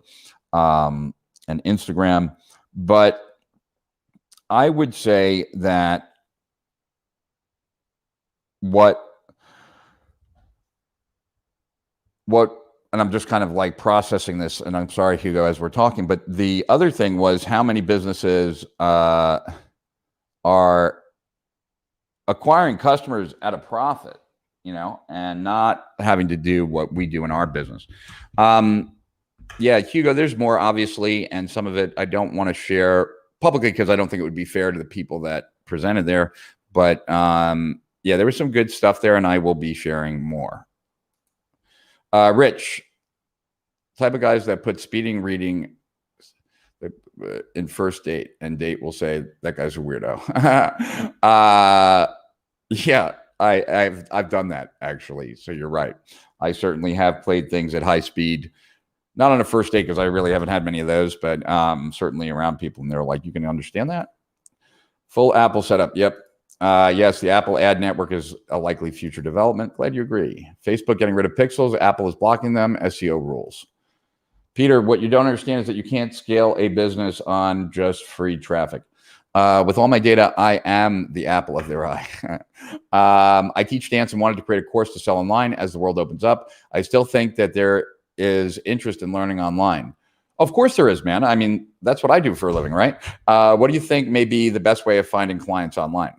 [SPEAKER 12] and Instagram. But I would say that what and I'm just kind of like processing this, and I'm sorry, Hugo, as we're talking, but the other thing was how many businesses are acquiring customers at a profit, you know, and not having to do what we do in our business. Yeah, Hugo, there's more, obviously, and some of it I don't want to share publicly because I don't think it would be fair to the people that presented there. But yeah, there was some good stuff there, and I will be sharing more. Rich, type of guys that put speeding reading in first date, and date will say that guy's a weirdo. Yeah, I've done that, actually. So you're right. I certainly have played things at high speed, not on a first date because I really haven't had many of those, but certainly around people, and they're like, "You can understand that?" Full Apple setup. Yep. Yes, the Apple ad network is a likely future development. Glad you agree. Facebook getting rid of pixels. Apple is blocking them. SEO rules. Peter, what you don't understand is that you can't scale a business on just free traffic. With all my data, I am the apple of their eye. I teach dance and wanted to create a course to sell online as the world opens up. I still think that there is interest in learning online. Of course there is, man. I mean, that's what I do for a living, right? What do you think may be the best way of finding clients online?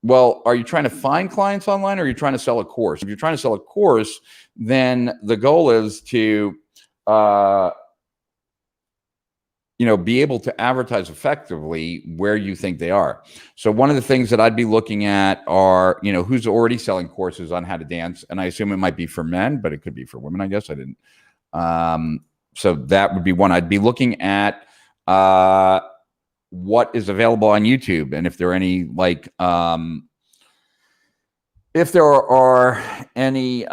[SPEAKER 12] Well, are you trying to find clients online, or are you trying to sell a course? If you're trying to sell a course, then the goal is to you know, be able to advertise effectively where you think they are. So one of the things that I'd be looking at are, you know, who's already selling courses on how to dance. And I assume it might be for men, but it could be for women, I guess. I didn't. So that would be one. I'd be looking at what is available on YouTube. And if there are any, like, if there are any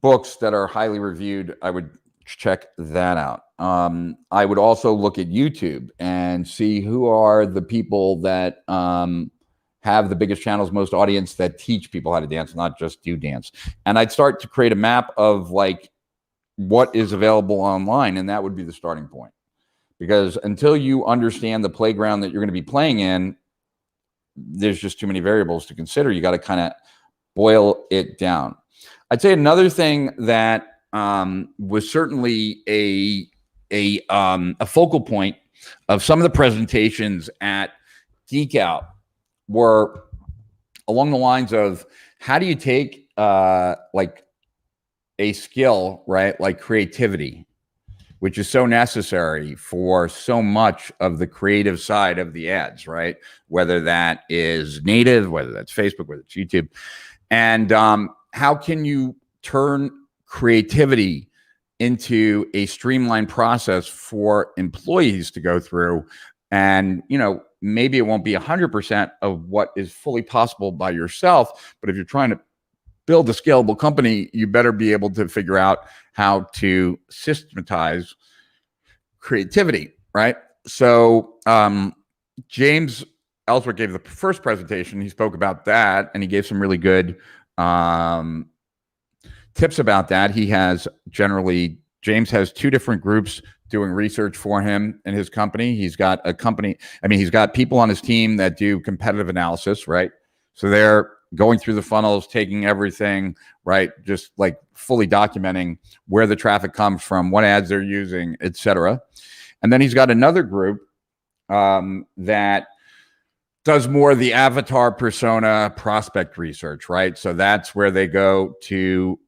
[SPEAKER 12] books that are highly reviewed, I would check that out. I would also look at YouTube and see who are the people that have the biggest channels, most audience, that teach people how to dance, not just do dance. And I'd start to create a map of like what is available online, and that would be the starting point. Because until you understand the playground that you're going to be playing in, there's just too many variables to consider. You got to kind of boil it down. I'd say another thing that was certainly a focal point of some of the presentations at GeekOut were along the lines of, how do you take like a skill, right, like creativity, which is so necessary for so much of the creative side of the ads, right? Whether that is native, whether that's Facebook, whether it's YouTube. And how can you turn creativity into a streamlined process for employees to go through? And, you know, maybe it won't be 100% of what is fully possible by yourself, but if you're trying to build a scalable company, you better be able to figure out how to systematize creativity, right? So James Ellsworth gave the first presentation. He spoke about that, and he gave some really good tips about that. He has generally, James has 2 different groups doing research for him in his company. He's got a company, I mean, he's got people on his team that do competitive analysis, right? So they're going through the funnels, taking everything, right? Just like fully documenting where the traffic comes from, what ads they're using, etc. And then he's got another group that does more of the avatar persona prospect research, right? So that's where they go to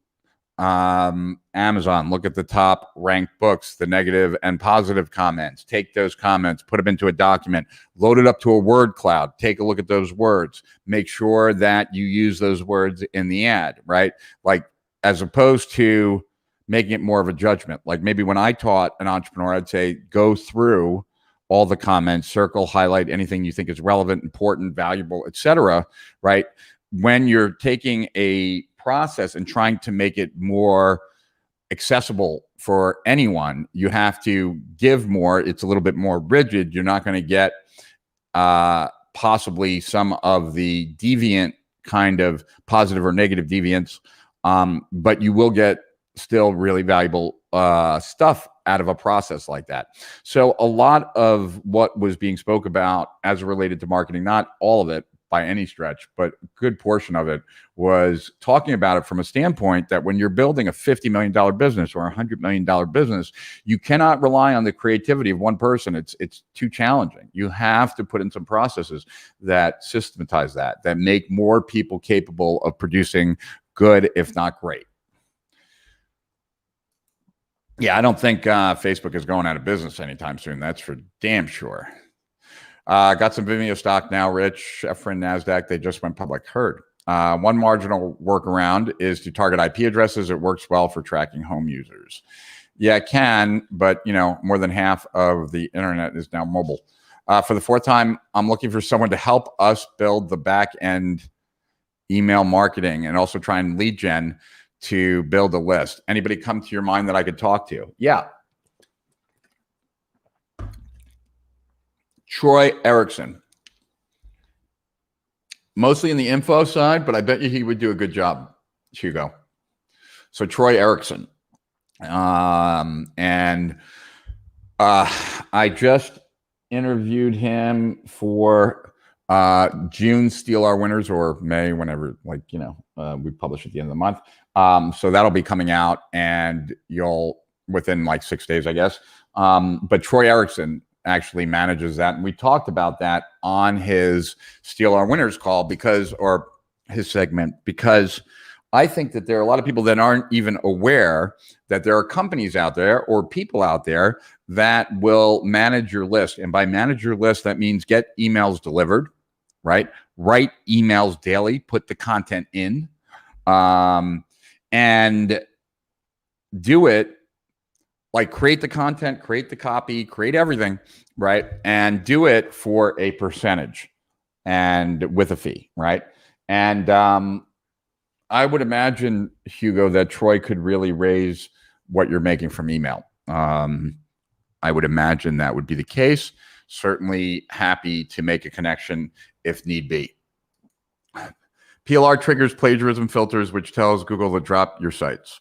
[SPEAKER 12] Amazon, look at the top ranked books, the negative and positive comments, take those comments, put them into a document, load it up to a word cloud, take a look at those words, make sure that you use those words in the ad, right? Like, as opposed to making it more of a judgment. Like maybe when I taught an entrepreneur, I'd say, go through all the comments, circle, highlight anything you think is relevant, important, valuable, etc. Right? When you're taking a process and trying to make it more accessible for anyone, you have to give more. It's a little bit more rigid. You're not going to get possibly some of the deviant kind of positive or negative deviance, but you will get still really valuable stuff out of a process like that. So a lot of what was being spoke about as related to marketing, not all of it, by any stretch, but a good portion of it was talking about it from a standpoint that when you're building a $50 million business or a $100 million business, you cannot rely on the creativity of one person. It's too challenging. You have to put in some processes that systematize that make more people capable of producing good, if not great. Yeah, I don't think Facebook is going out of business anytime soon. That's for damn sure. Got some Vimeo stock now, Rich. Efren, NASDAQ, they just went public. Heard. One marginal workaround is to target IP addresses. It works well for tracking home users. Yeah, it can, but more than half of the internet is now mobile. For the fourth time, I'm looking for someone to help us build the back end email marketing and also try and lead gen to build a list. Anybody come to your mind that I could talk to? Yeah. Troy Erickson. Mostly in the info side, but I bet you he would do a good job, Hugo. So Troy Erickson. I just interviewed him for June Steal Our Winners, or May, whenever, we publish at the end of the month. So that'll be coming out, and you'll within like 6 days, I guess. But Troy Erickson actually manages that, and we talked about that on his Steal Our Winners call or his segment, because I think that there are a lot of people that aren't even aware that there are companies out there or people out there that will manage your list. And by manage your list, that means get emails delivered, right? Write emails daily, put the content in, and do it like create the content, create the copy, create everything, right? And do it for a percentage and with a fee, right? And I would imagine, Hugo, that Troy could really raise what you're making from email. I would imagine that would be the case. Certainly happy to make a connection if need be. PLR triggers plagiarism filters, which tells Google to drop your sites.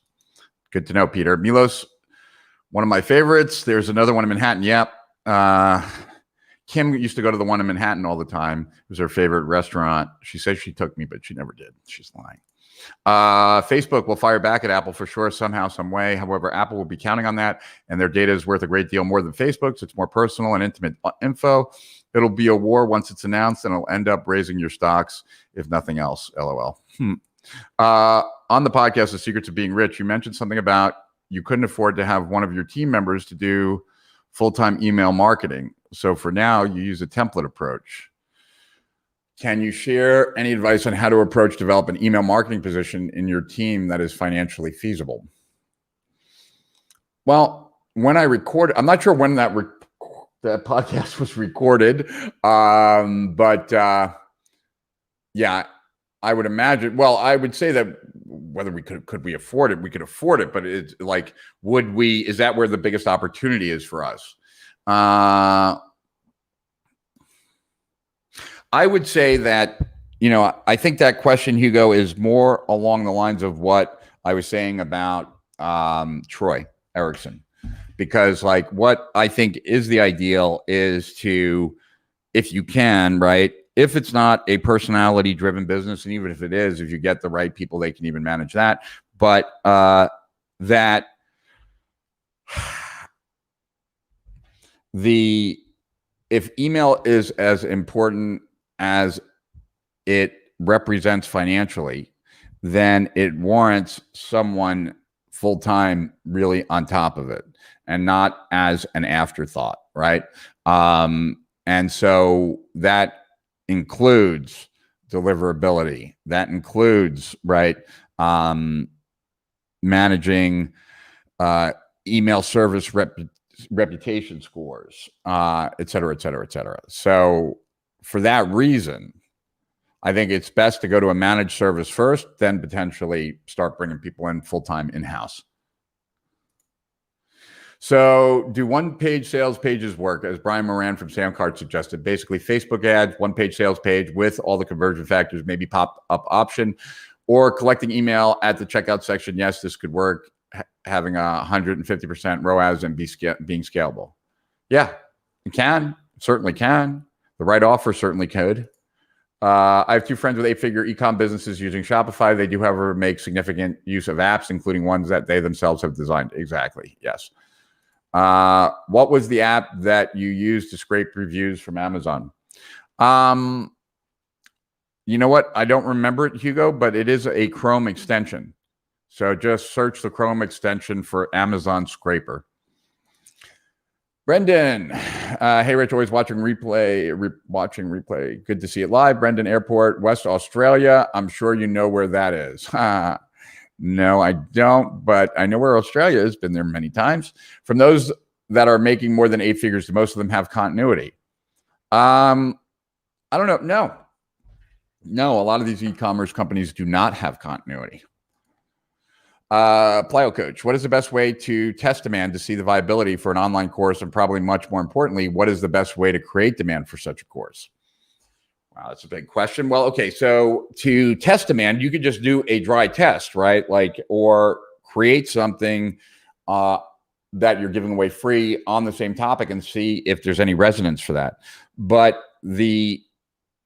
[SPEAKER 12] Good to know, Peter. Milos, one of my favorites. There's another one in Manhattan. Yep. Kim used to go to the one in Manhattan all the time. It was her favorite restaurant. She says she took me, but she never did. She's lying. Facebook will fire back at Apple for sure, somehow, some way. However, Apple will be counting on that, and their data is worth a great deal more than Facebook's. It's more personal and intimate info. It'll be a war once it's announced, and it'll end up raising your stocks, if nothing else. LOL. On the podcast, The Secrets of Being Rich, you mentioned something about you couldn't afford to have one of your team members to do full-time email marketing. So for now, you use a template approach. Can you share any advice on how to develop an email marketing position in your team that is financially feasible? Well, when I recorded, I'm not sure when that podcast was recorded, but yeah, I would imagine. Well, I would say that whether we could we afford it, we could afford it, but it's like, would we? Is that where the biggest opportunity is for us? I would say that, I think that question, Hugo, is more along the lines of what I was saying about Troy Erickson, because like what I think is the ideal is to, if you can, right? If it's not a personality driven business, and even if it is, if you get the right people, they can even manage that. But if email is as important as it represents financially, then it warrants someone full-time really on top of it and not as an afterthought, right? And so that includes deliverability. That includes, right, managing email service reputation scores, et cetera, et cetera, et cetera. So for that reason, I think it's best to go to a managed service first, then potentially start bringing people in full-time in-house. So do one-page sales pages work, as Brian Moran from Samcart suggested? Basically, Facebook ads, one-page sales page with all the conversion factors, maybe pop-up option, or collecting email at the checkout section. Yes, this could work, having 150% ROAS and being scalable. Yeah, it can. It certainly can. The right offer certainly could. I have 2 friends with 8-figure ecom businesses using Shopify. They do, however, make significant use of apps, including ones that they themselves have designed. Exactly. Yes. What was the app that you used to scrape reviews from Amazon? You know what? I don't remember it, Hugo, but it is a Chrome extension. So just search the Chrome extension for Amazon Scraper. Brendan, hey Rich, always watching replay. Good to see it live. Brendan Airport, West Australia. I'm sure you know where that is. No, I don't, but I know where Australia is. Been there many times. From those that are making more than 8 figures, do most of them have continuity? I don't know. No, a lot of these e-commerce companies do not have continuity. Plyo Coach, what is the best way to test demand to see the viability for an online course? And probably much more importantly, what is the best way to create demand for such a course? Wow, that's a big question. Well, okay, so to test demand, you could just do a dry test, right? Or create something that you're giving away free on the same topic and see if there's any resonance for that. But the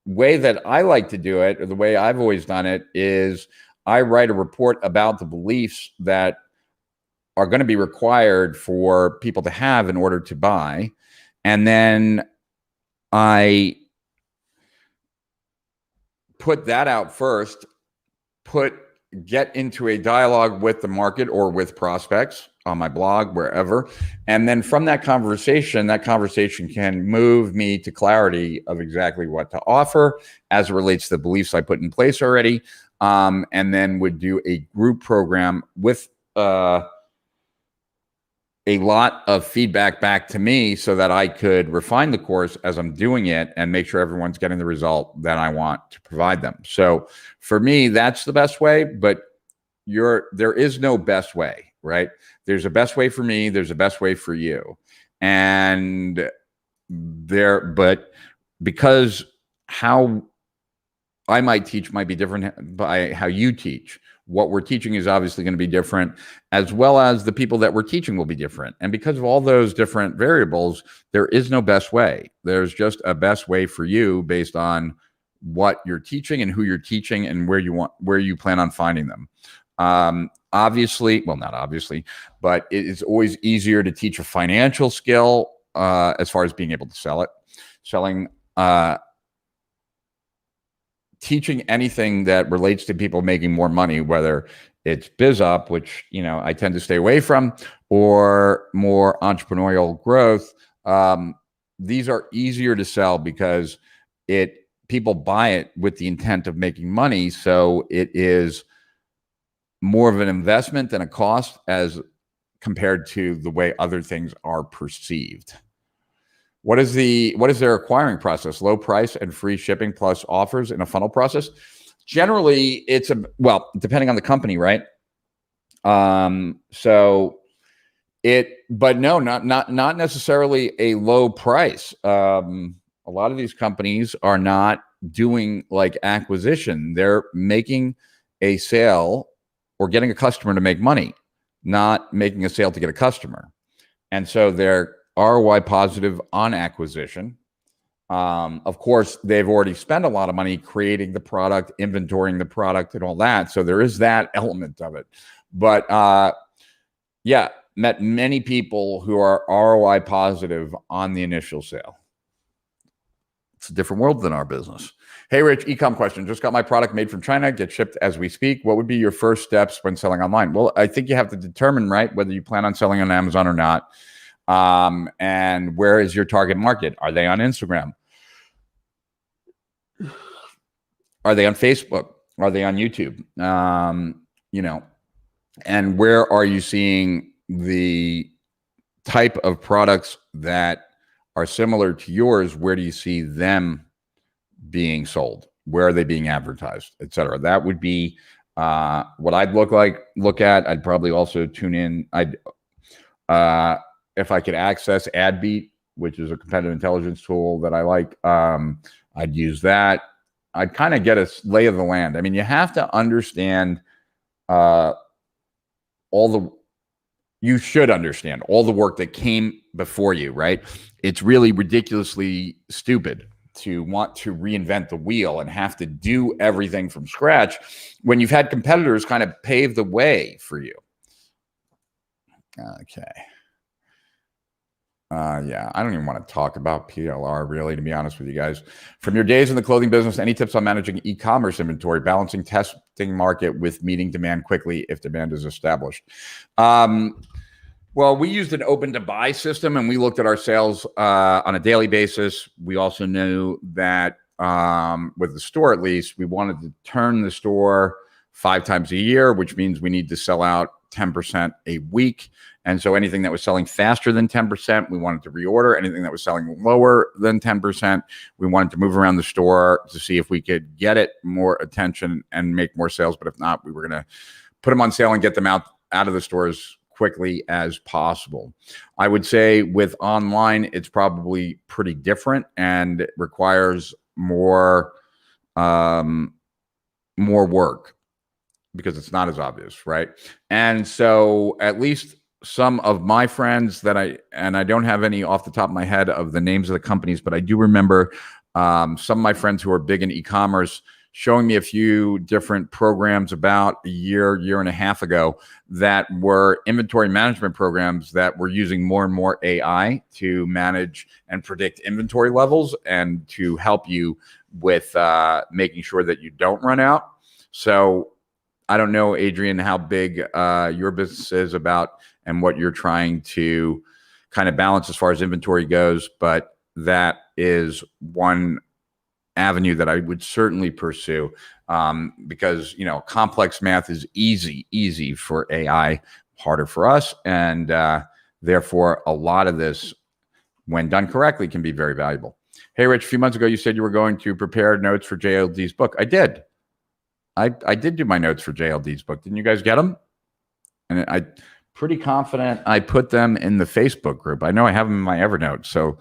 [SPEAKER 12] way that I like to do it, or the way I've always done it, is I write a report about the beliefs that are going to be required for people to have in order to buy. And then I put that out first, get into a dialogue with the market or with prospects on my blog, wherever. And then from that conversation can move me to clarity of exactly what to offer as it relates to the beliefs I put in place already. And then would do a group program with a lot of feedback back to me so that I could refine the course as I'm doing it and make sure everyone's getting the result that I want to provide them. So for me, that's the best way, but there is no best way, right? There's a best way for me. There's a best way for you. But because how I might teach might be different by how you teach. What we're teaching is obviously going to be different, as well as the people that we're teaching will be different. And because of all those different variables, there is no best way. There's just a best way for you based on what you're teaching and who you're teaching and where you plan on finding them. Obviously, well, not obviously, but it is always easier to teach a financial skill as far as being able to sell it. Teaching anything that relates to people making more money, whether it's BizUp, which I tend to stay away from, or more entrepreneurial growth. These are easier to sell because people buy it with the intent of making money. So it is more of an investment than a cost as compared to the way other things are perceived. What is their acquiring process? Low price and free shipping plus offers in a funnel process? Generally, depending on the company, right? But no, not necessarily a low price. A lot of these companies are not doing like acquisition. They're making a sale or getting a customer to make money, not making a sale to get a customer. And so they're ROI positive on acquisition. Of course, they've already spent a lot of money creating the product, inventorying the product, and all that. So there is that element of it. But met many people who are ROI positive on the initial sale. It's a different world than our business. Hey, Rich, ecom question. Just got my product made from China, get shipped as we speak. What would be your first steps when selling online? Well, I think you have to determine, right, whether you plan on selling on Amazon or not. And where is your target market? Are they on Instagram? Are they on Facebook? Are they on YouTube? And where are you seeing the type of products that are similar to yours? Where do you see them being sold? Where are they being advertised, et cetera? That would be what I'd look at. I'd probably also tune in. If I could access AdBeat, which is a competitive intelligence tool that I like, I'd use that. I'd kind of get a lay of the land. I mean, you have to understand you should understand all the work that came before you, right? It's really ridiculously stupid to want to reinvent the wheel and have to do everything from scratch when you've had competitors kind of pave the way for you. Okay. Yeah, I don't even want to talk about PLR, really, to be honest with you guys. From your days in the clothing business, any tips on managing e-commerce inventory, balancing testing market with meeting demand quickly if demand is established? Well, we used an open to buy system, and we looked at our sales on a daily basis. We also knew that with the store, at least, we wanted to turn the store 5 times a year, which means we need to sell out 10% a week. And so anything that was selling faster than 10%, we wanted to reorder. Anything that was selling lower than 10%, we wanted to move around the store to see if we could get it more attention and make more sales. But if not, we were going to put them on sale and get them out of the stores quickly as possible. I would say with online, it's probably pretty different and it requires more work because it's not as obvious, right? And so at least some of my friends that I don't have any off the top of my head of the names of the companies, but I do remember some of my friends who are big in e-commerce showing me a few different programs about a year and a half ago that were inventory management programs that were using more and more AI to manage and predict inventory levels and to help you with making sure that you don't run out. So I don't know, Adrian, how big your business is about and what you're trying to kind of balance as far as inventory goes, but that is one avenue that I would certainly pursue because, you know, complex math is easy for AI, harder for us. And therefore, a lot of this, when done correctly, can be very valuable. Hey, Rich, a few months ago, you said you were going to prepare notes for JLD's book. I did. I did do my notes for JLD's book. Didn't you guys get them? And I'm pretty confident I put them in the Facebook group. I know I have them in my Evernote. So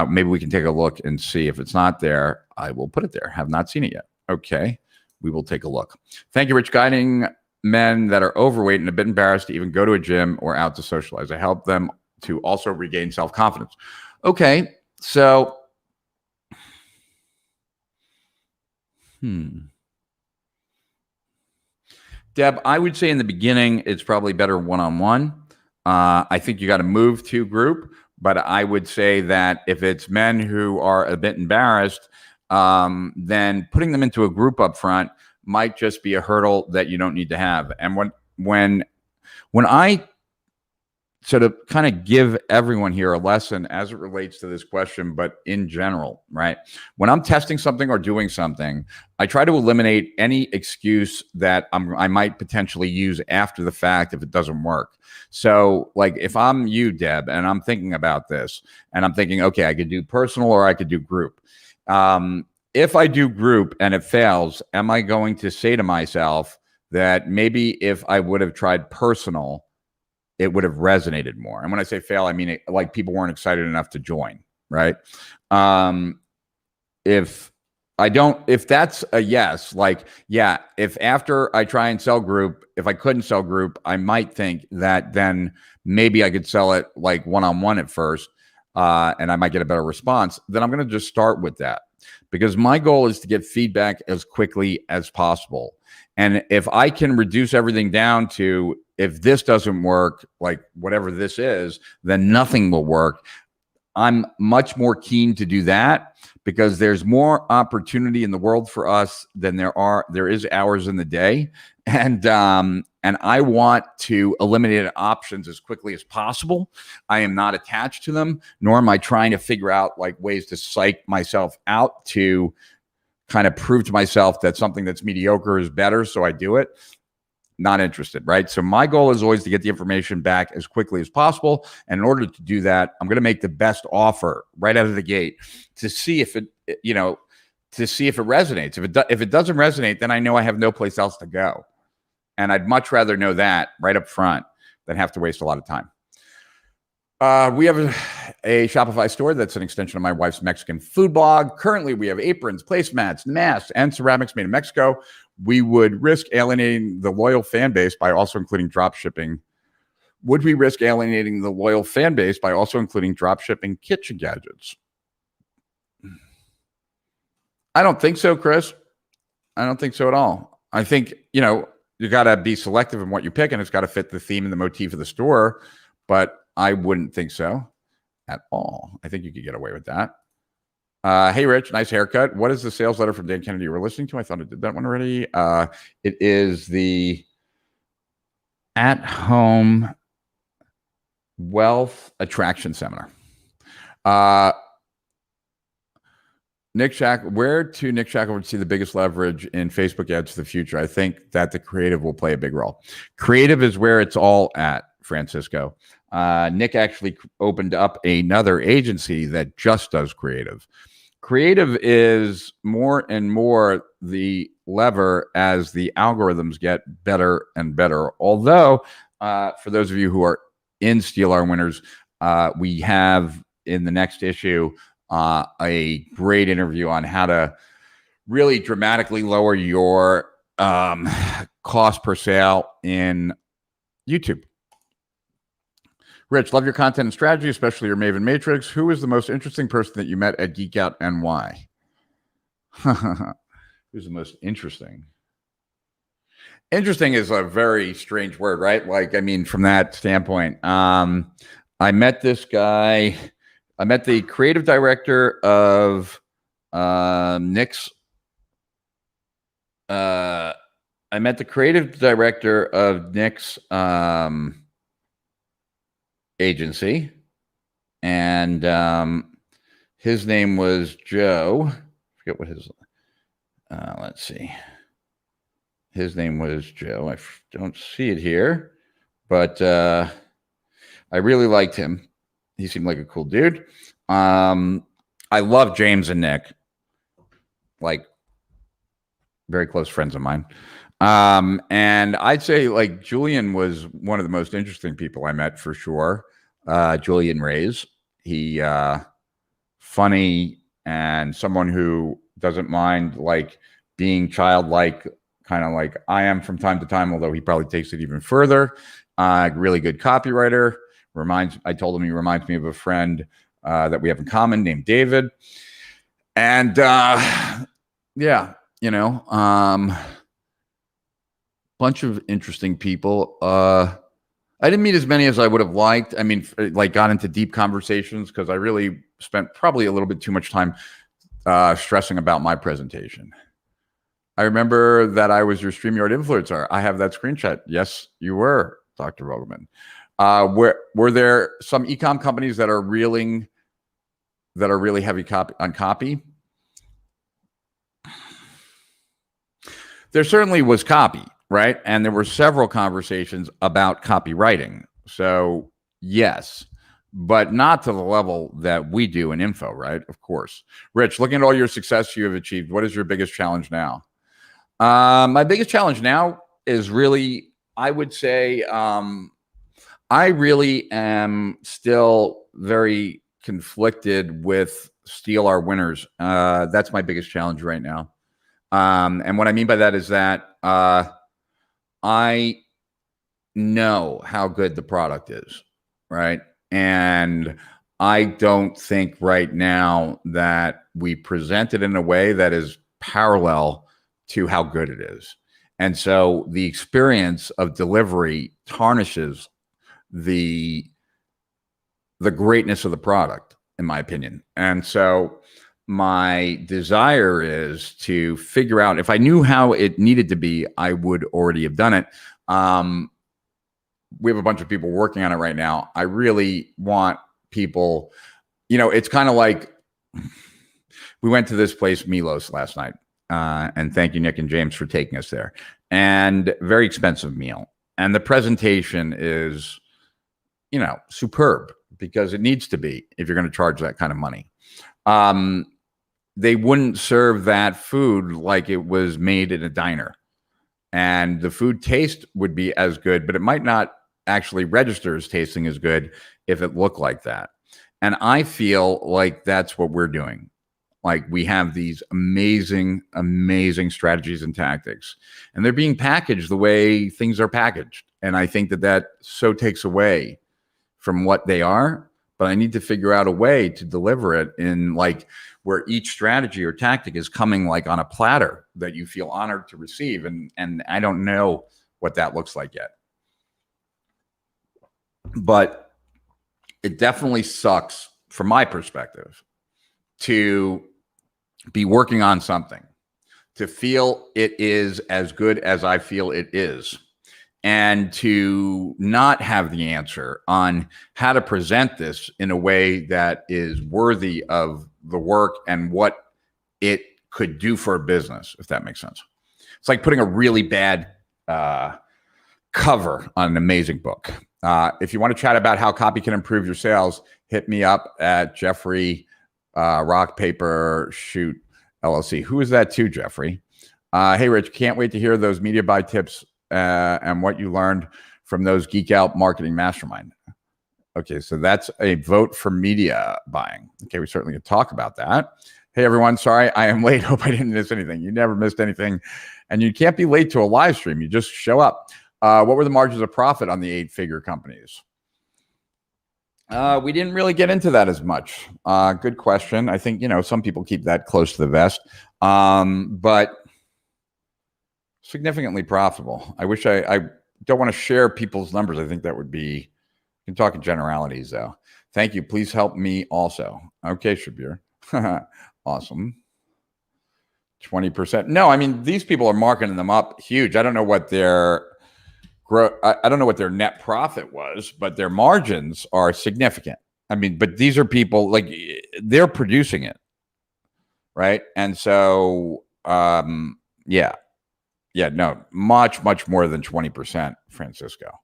[SPEAKER 12] maybe we can take a look and see. If it's not there, I will put it there. Have not seen it yet. Okay. We will take a look. Thank you, Rich. Guiding men that are overweight and a bit embarrassed to even go to a gym or out to socialize. I help them to also regain self-confidence. Okay. So, Deb, I would say in the beginning, it's probably better one-on-one. I think you got to move to group, but I would say that if it's men who are a bit embarrassed, then putting them into a group up front might just be a hurdle that you don't need to have. And when I sort of kind of give everyone here a lesson as it relates to this question, but in general, right? When I'm testing something or doing something, I try to eliminate any excuse that I might potentially use after the fact if it doesn't work. So like if I'm you, Deb, and I'm thinking about this and I'm thinking, okay, I could do personal or I could do group. If I do group and it fails, am I going to say to myself that maybe if I would have tried personal, it would have resonated more? And when I say fail, I mean it, like people weren't excited enough to join, right? If that's a yes, like, yeah, if after I try and sell group, if I couldn't sell group, I might think that then maybe I could sell it like one-on-one at first, and I might get a better response. Then I'm going to just start with that because my goal is to get feedback as quickly as possible. And if I can reduce everything down to, if this doesn't work, like whatever this is, then nothing will work. I'm much more keen to do that because there's more opportunity in the world for us than there is hours in the day. And I want to eliminate options as quickly as possible. I am not attached to them, nor am I trying to figure out like ways to psych myself out to kind of prove to myself that something that's mediocre is better, so I do it. Not interested, right? So my goal is always to get the information back as quickly as possible. And in order to do that, I'm going to make the best offer right out of the gate to see if it, to see if it resonates. If it doesn't resonate, then I know I have no place else to go. And I'd much rather know that right up front than have to waste a lot of time. We have a Shopify store that's an extension of my wife's Mexican food blog. Currently, we have aprons, placemats, masks, and ceramics made in Mexico. We would risk alienating the loyal fan base by also including drop shipping. Would we risk alienating the loyal fan base by also including drop shipping kitchen gadgets? I don't think so, Chris. I don't think so at all. I think, you got to be selective in what you pick, and it's got to fit the theme and the motif of the store. But I wouldn't think so at all. I think you could get away with that. Hey, Rich, nice haircut. What is the sales letter from Dan Kennedy you were listening to? I thought I did that one already. It is the at-home wealth attraction seminar. Nick Shack, where to Nick Shackleton see the biggest leverage in Facebook ads for the future? I think that the creative will play a big role. Creative is where it's all at, Francisco. Nick actually opened up another agency that just does creative. Creative is more and more the lever as the algorithms get better and better. Although, for those of you who are in Steal Our Winners, we have in the next issue a great interview on how to really dramatically lower your cost per sale in YouTube. Rich, love your content and strategy, especially your Maven Matrix. Who is the most interesting person that you met at Geek Out and why? Who's the most interesting? Interesting is a very strange word, right? Like, I mean, from that standpoint, I met this guy. I met the creative director of Nick's. I met the creative director of Nick's agency, and his name was Joe. I forget what his. Let's see. His name was Joe. I don't see it here, but I really liked him. He seemed like a cool dude. I love James and Nick, like very close friends of mine. And I'd say like Julian was one of the most interesting people I met for sure. Julian Reyes, he funny and someone who doesn't mind like being childlike, kind of like I am from time to time, although he probably takes it even further. Really good copywriter. I told him he reminds me of a friend that we have in common named David. And yeah, bunch of interesting people. I didn't meet as many as I would have liked. I mean, like got into deep conversations because I really spent probably a little bit too much time stressing about my presentation. I remember that I was your StreamYard influencer. I have that screenshot. Yes, you were, Dr. Vogelman. Were there some ecomm companies that are really heavy on copy? There certainly was copy, right? And there were several conversations about copywriting. So yes, but not to the level that we do in info, right? Of course. Rich, looking at all your success you have achieved, what is your biggest challenge now? My biggest challenge now is really, I would say, I really am still very conflicted with Steal Our Winners. That's my biggest challenge right now. And what I mean by that is that I know how good the product is, right? And I don't think right now that we present it in a way that is parallel to how good it is. And so the experience of delivery tarnishes the greatness of the product, in my opinion. And so my desire is to figure out, if I knew how it needed to be, I would already have done it. We have a bunch of people working on it right now. I really want people, it's kind of like we went to this place, Milos, last night. And thank you, Nick and James, for taking us there. And very expensive meal. And the presentation is, superb, because it needs to be if you're going to charge that kind of money. They wouldn't serve that food like it was made in a diner. And the food taste would be as good, but it might not actually register as tasting as good if it looked like that. And I feel like that's what we're doing. Like we have these amazing, amazing strategies and tactics, and they're being packaged the way things are packaged. And I think that so takes away from what they are, but I need to figure out a way to deliver it in like where each strategy or tactic is coming like on a platter that you feel honored to receive. And I don't know what that looks like yet. But it definitely sucks from my perspective to be working on something, to feel it is as good as I feel it is, and to not have the answer on how to present this in a way that is worthy of the work and what it could do for a business, if that makes sense. It's like putting a really bad cover on an amazing book. If you want to chat about how copy can improve your sales, hit me up at Jeffrey Rock Paper Shoot LLC. Who is that too, Jeffrey? Hey, Rich, can't wait to hear those media buy tips and what you learned from those Geek Out marketing mastermind. Okay, so that's a vote for media buying. Okay, we certainly could talk about that. Hey, everyone, sorry I am late. Hope I didn't miss anything. You never missed anything. And you can't be late to a live stream. You just show up. What were the margins of profit on the 8-figure companies? We didn't really get into that as much. Good question. I think, some people keep that close to the vest, but significantly profitable. I wish I don't want to share people's numbers. I think that would be, you can talk in generalities though. Thank you. Please help me also. Okay, Shabir. Awesome. 20%. No, I mean, these people are marketing them up huge. I don't know what their I don't know what their net profit was, but their margins are significant. I mean, but these are people like they're producing it, right? And so, yeah, no, much more than 20%, Francisco.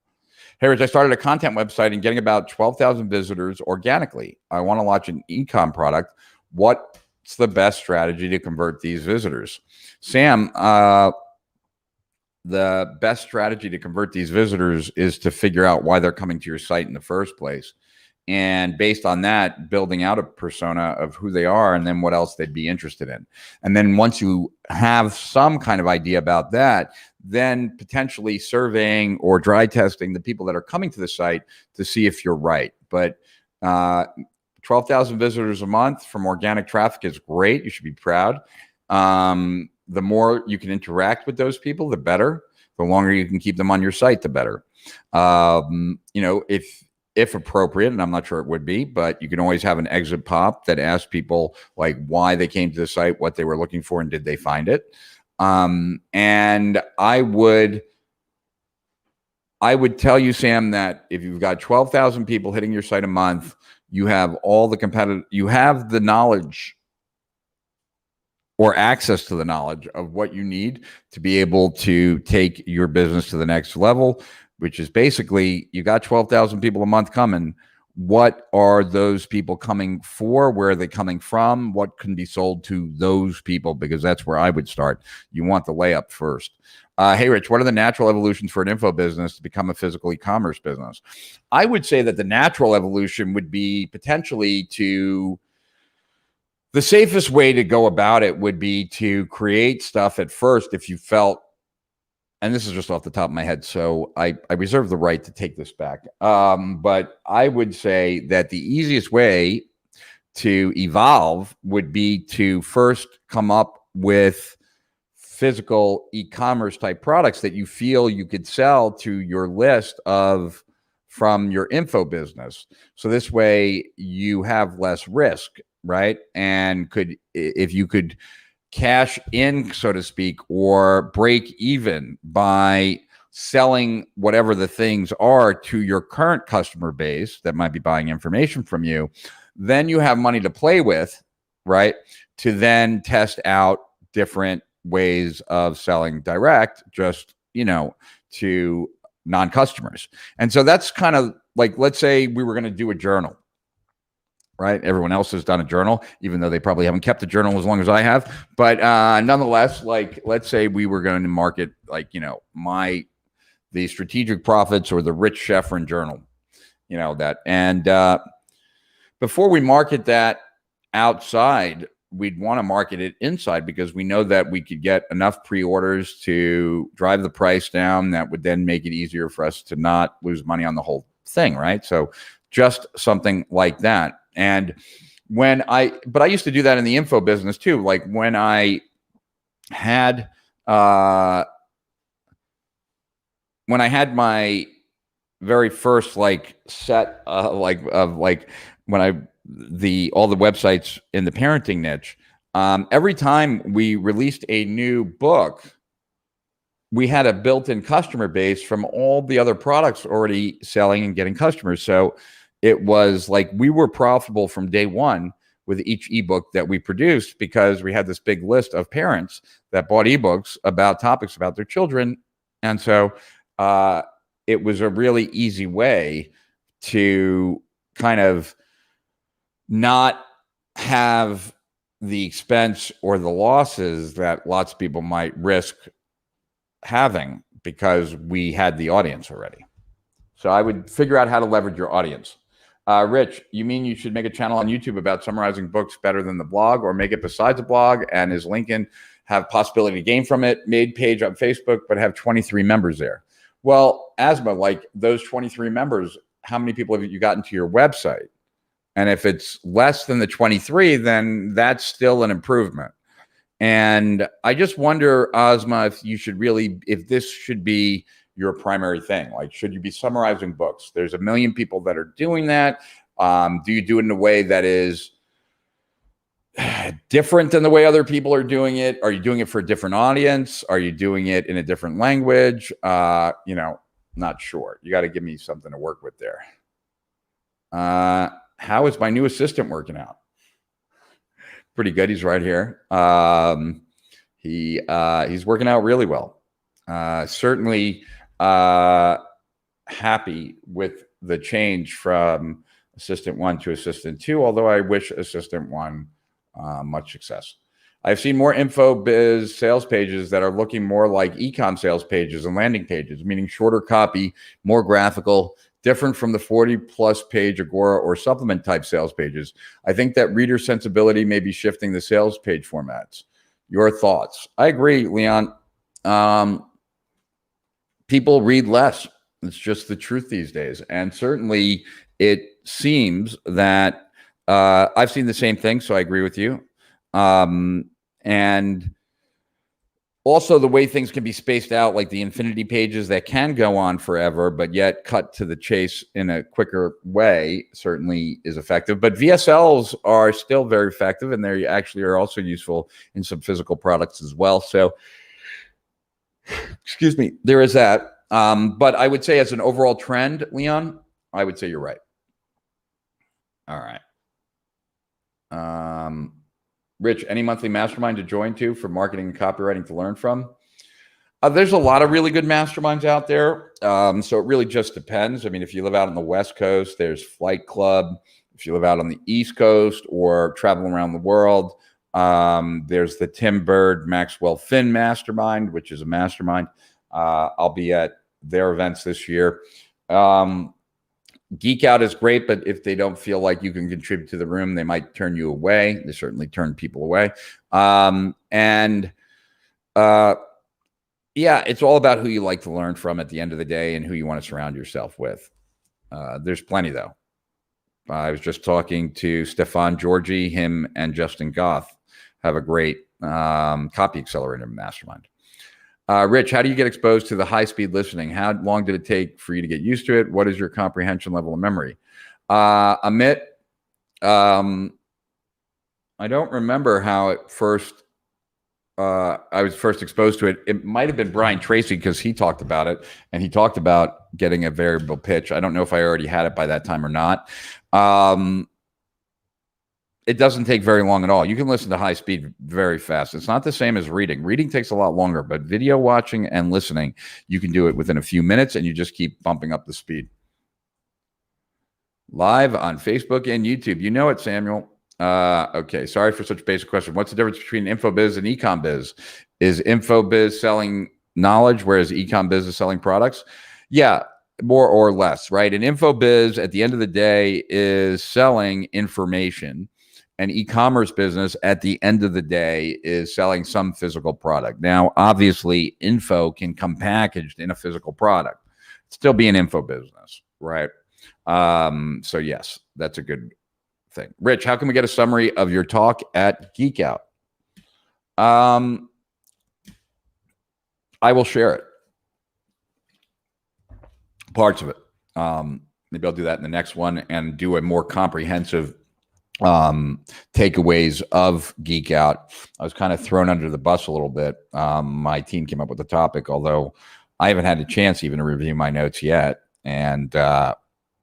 [SPEAKER 12] Hey, Rich, I started a content website and getting about 12,000 visitors organically. I want to launch an ecomm product. What's the best strategy to convert these visitors? Sam, the best strategy to convert these visitors is to figure out why they're coming to your site in the first place. And based on that, building out a persona of who they are and then what else they'd be interested in. And then once you have some kind of idea about that, then potentially surveying or dry testing the people that are coming to the site to see if you're right. But 12,000 visitors a month from organic traffic is great. You should be proud. The more you can interact with those people, the better. The longer you can keep them on your site, the better. If appropriate, and I'm not sure it would be, but you can always have an exit pop that asks people like why they came to the site, what they were looking for, and did they find it. And I would tell you, Sam, that if you've got 12,000 people hitting your site a month, you have all the you have the knowledge or access to the knowledge of what you need to be able to take your business to the next level, which is basically you got 12,000 people a month coming. What are those people coming for? Where are they coming from? What can be sold to those people? Because that's where I would start. You want the layup first. Hey, Rich, what are the natural evolutions for an info business to become a physical e-commerce business? I would say that the natural evolution would be potentially to the safest way to go about it would be to create stuff at first if you felt, and this is just off the top of my head, so I reserve the right to take this back. But I would say that the easiest way to evolve would be to first come up with physical e-commerce type products that you feel you could sell to your list of from your info business. So this way you have less risk, right? And if you could cash in, so to speak, or break even by selling whatever the things are to your current customer base that might be buying information from you, then you have money to play with, right? To then test out different ways of selling direct, just, to non-customers. And so that's kind of like, let's say we were going to do a journal, right? Everyone else has done a journal, even though they probably haven't kept a journal as long as I have. But nonetheless, like, let's say we were going to market, like, the strategic profits or the Rich Sheffrin journal, that. And before we market that outside, we'd want to market it inside, because we know that we could get enough pre-orders to drive the price down. That would then make it easier for us to not lose money on the whole thing, right? So just something like that. And but I used to do that in the info business too. Like when I had my very first set all the websites in the parenting niche, every time we released a new book, we had a built-in customer base from all the other products already selling and getting customers. So it was like we were profitable from day one with each ebook that we produced, because we had this big list of parents that bought ebooks about topics about their children. And so it was a really easy way to kind of not have the expense or the losses that lots of people might risk having, because we had the audience already. So I would figure out how to leverage your audience. Rich, you mean you should make a channel on YouTube about summarizing books better than the blog, or make it besides a blog? And is Lincoln have possibility to gain from it? Made page on Facebook, but have 23 members there. Well, Asma, like those 23 members, how many people have you gotten to your website? And if it's less than the 23, then that's still an improvement. And I just wonder, Asma, if you should really, if this should be your primary thing. Like, should you be summarizing books? There's a million people that are doing that. Do you do it in a way that is different than the way other people are doing it? Are you doing it for a different audience? Are you doing it in a different language? Not sure. You got to give me something to work with there. How is my new assistant working out? Pretty good. He's right here. He's working out really well. Certainly happy with the change from assistant 1 to assistant 2, although I wish assistant 1 much success. I've seen more info biz sales pages that are looking more like ecomm sales pages and landing pages, meaning shorter copy, more graphical, different from the 40+ page Agora or supplement type sales pages. I think that reader sensibility may be shifting the sales page formats. Your thoughts? I agree, Leon. People read less. It's just the truth these days. And certainly it seems that I've seen the same thing, so I agree with you. And also the way things can be spaced out, like the infinity pages that can go on forever, but yet cut to the chase in a quicker way, certainly is effective. But VSLs are still very effective, and they actually are also useful in some physical products as well. So, excuse me, there is that. But I would say as an overall trend, Leon, I would say you're right. All right. Rich, any monthly mastermind to join to for marketing and copywriting to learn from? There's a lot of really good masterminds out there. So it really just depends. I mean, if you live out on the West Coast, there's Flight Club. If you live out on the East Coast or traveling around the world, there's the Tim Bird Maxwell Finn Mastermind, which is a mastermind. I'll be at their events this year. GeekOut is great, but if they don't feel like you can contribute to the room, they might turn you away. They certainly turn people away. Yeah, it's all about who you like to learn from at the end of the day and who you want to surround yourself with. There's plenty, though. I was just talking to Stefan Georgi. Him and Justin Goff have a great copy accelerator mastermind. Rich, how do you get exposed to the high-speed listening? How long did it take for you to get used to it? What is your comprehension level of memory? Amit, I don't remember how it first I was first exposed to it. It might have been Brian Tracy, because he talked about it, and he talked about getting a variable pitch. I don't know if I already had it by that time or not. It doesn't take very long at all. You can listen to high speed very fast. It's not the same as reading. Reading takes a lot longer, but video watching and listening, you can do it within a few minutes, and you just keep bumping up the speed. Live on Facebook and YouTube. You know it, Samuel. Okay, sorry for such a basic question. What's the difference between InfoBiz and Ecom Biz? Is InfoBiz selling knowledge, whereas Ecom Biz is selling products? Yeah, more or less, right? And InfoBiz, at the end of the day, is selling information. And e-commerce business, at the end of the day, is selling some physical product. Now, obviously, info can come packaged in a physical product. Still be an info business, right? So yes, that's a good thing. Rich, how can we get a summary of your talk at GeekOut? I will share it. Parts of it. Maybe I'll do that in the next one and do a more comprehensive takeaways of GeekOut. I was kind of thrown under the bus a little bit. My team came up with the topic, although I haven't had a chance even to review my notes yet. And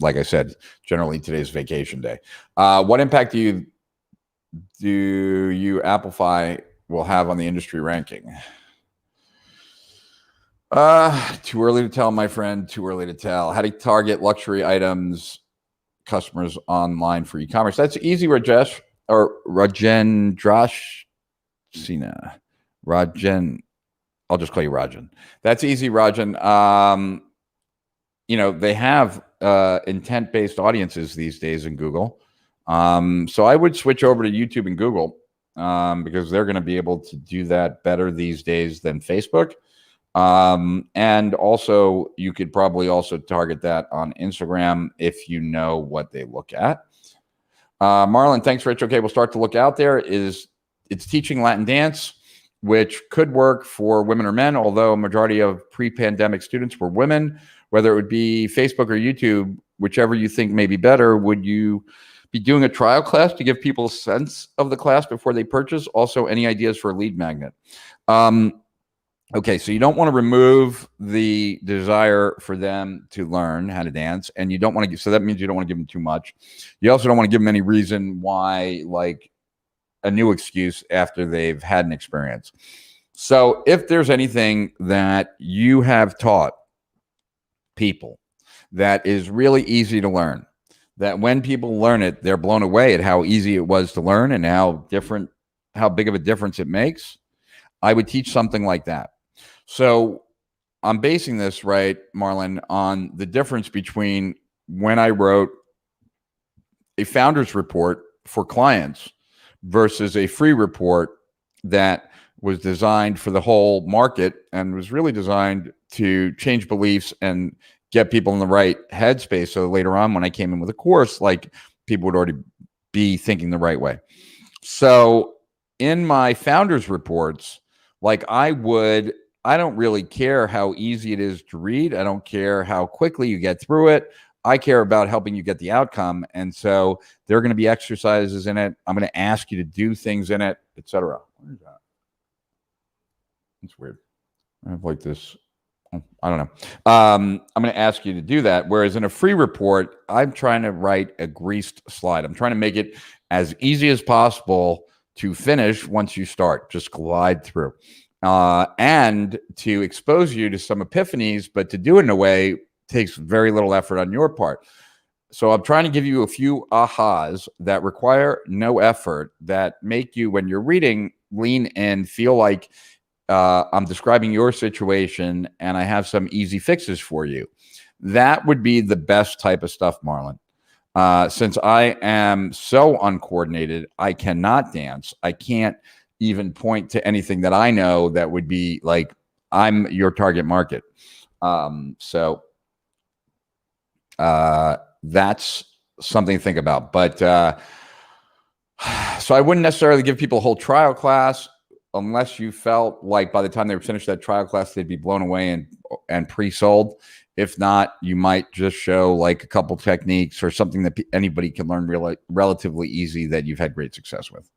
[SPEAKER 12] like I said, generally today's vacation day. What impact do you Amplify will have on the industry ranking? Too early to tell, my friend. Too early to tell. How to target luxury items customers online for e-commerce. That's easy, Rajesh or Rajendrash Sina. Rajan. I'll just call you Rajan. That's easy, Rajan. You know, they have intent-based audiences these days in Google. So I would switch over to YouTube and Google because they're going to be able to do that better these days than Facebook. And also you could probably also target that on Instagram if you know what they look at. Marlon, thanks, Rich. Okay, we'll start to look out there. It's teaching Latin dance, which could work for women or men, although a majority of pre-pandemic students were women. Whether it would be Facebook or YouTube, whichever you think may be better, would you be doing a trial class to give people a sense of the class before they purchase? Also, any ideas for a lead magnet? Okay, so you don't want to remove the desire for them to learn how to dance, and you don't want to give, so that means you don't want to give them too much. You also don't want to give them any reason why, like a new excuse after they've had an experience. So if there's anything that you have taught people that is really easy to learn, that when people learn it, they're blown away at how easy it was to learn and how big of a difference it makes, I would teach something like that. So I'm basing this, right, Marlon, on the difference between when I wrote a founder's report for clients versus a free report that was designed for the whole market and was really designed to change beliefs and get people in the right headspace. So later on, when I came in with a course, like people would already be thinking the right way. So in my founders reports, like I don't really care how easy it is to read. I don't care how quickly you get through it. I care about helping you get the outcome. And so there are going to be exercises in it. I'm going to ask you to do things in it, etc. What is that? It's weird. I have like this. I don't know. I'm going to ask you to do that. Whereas in a free report, I'm trying to write a greased slide. I'm trying to make it as easy as possible to finish once you start. Just glide through. And to expose you to some epiphanies, but to do it in a way takes very little effort on your part. So I'm trying to give you a few ahas that require no effort, that make you, when you're reading, lean in, feel like I'm describing your situation and I have some easy fixes for you. That would be the best type of stuff, Marlon. Since I am so uncoordinated, I cannot dance. I can't even point to anything that I know that would be like, I'm your target market. So that's something to think about. But so I wouldn't necessarily give people a whole trial class unless you felt like by the time they would finish that trial class, they'd be blown away and pre-sold. If not, you might just show like a couple techniques or something that anybody can learn relatively easy that you've had great success with.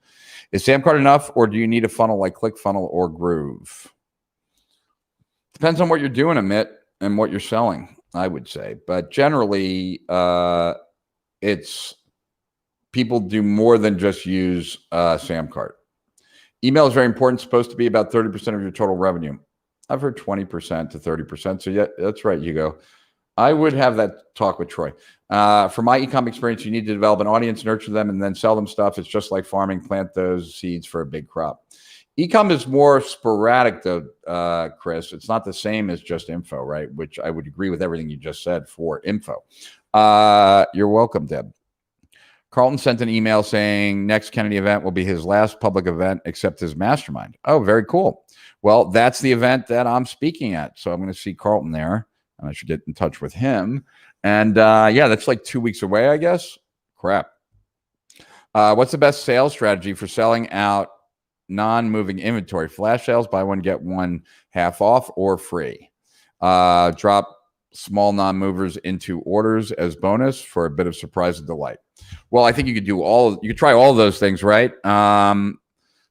[SPEAKER 12] Is SamCart enough, or do you need a funnel like ClickFunnels or Groove? Depends on what you're doing, Amit, and what you're selling, I would say. But generally, it's people do more than just use SamCart. Email is very important. It's supposed to be about 30% of your total revenue. I've heard 20% to 30%. So yeah, that's right, Hugo. I would have that talk with Troy. For my ecom experience, you need to develop an audience, nurture them, and then sell them stuff. It's just like farming. Plant those seeds for a big crop. Ecom is more sporadic, though, Chris. It's not the same as just info, right? Which I would agree with everything you just said for info. You're welcome, Deb. Carlton sent an email saying next Kennedy event will be his last public event except his mastermind. Oh, very cool. Well, that's the event that I'm speaking at. So I'm going to see Carlton there, and I should get in touch with him And yeah, that's like 2 weeks away, I guess. Crap. What's the best sales strategy for selling out non-moving inventory? Flash sales, buy one, get one half off or free. Drop small non-movers into orders as bonus for a bit of surprise and delight. Well, I think you could do you could try all of those things, right?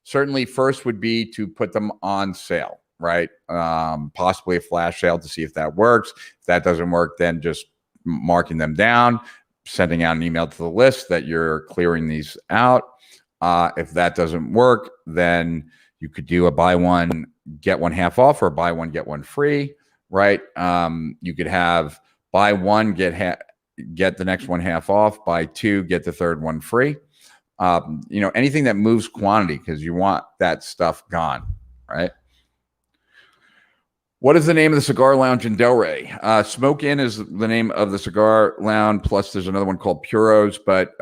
[SPEAKER 12] Certainly first would be to put them on sale, right? Possibly a flash sale to see if that works. If that doesn't work, then just marking them down, sending out an email to the list that you're clearing these out. If that doesn't work, then you could do a buy one, get one half off, or buy one, get one free, right? You could have buy one, get the next one half off, buy two, get the third one free. You know, anything that moves quantity, because you want that stuff gone, right? What is the name of the cigar lounge in Delray? Smoke Inn is the name of the cigar lounge. Plus, there's another one called Puros, but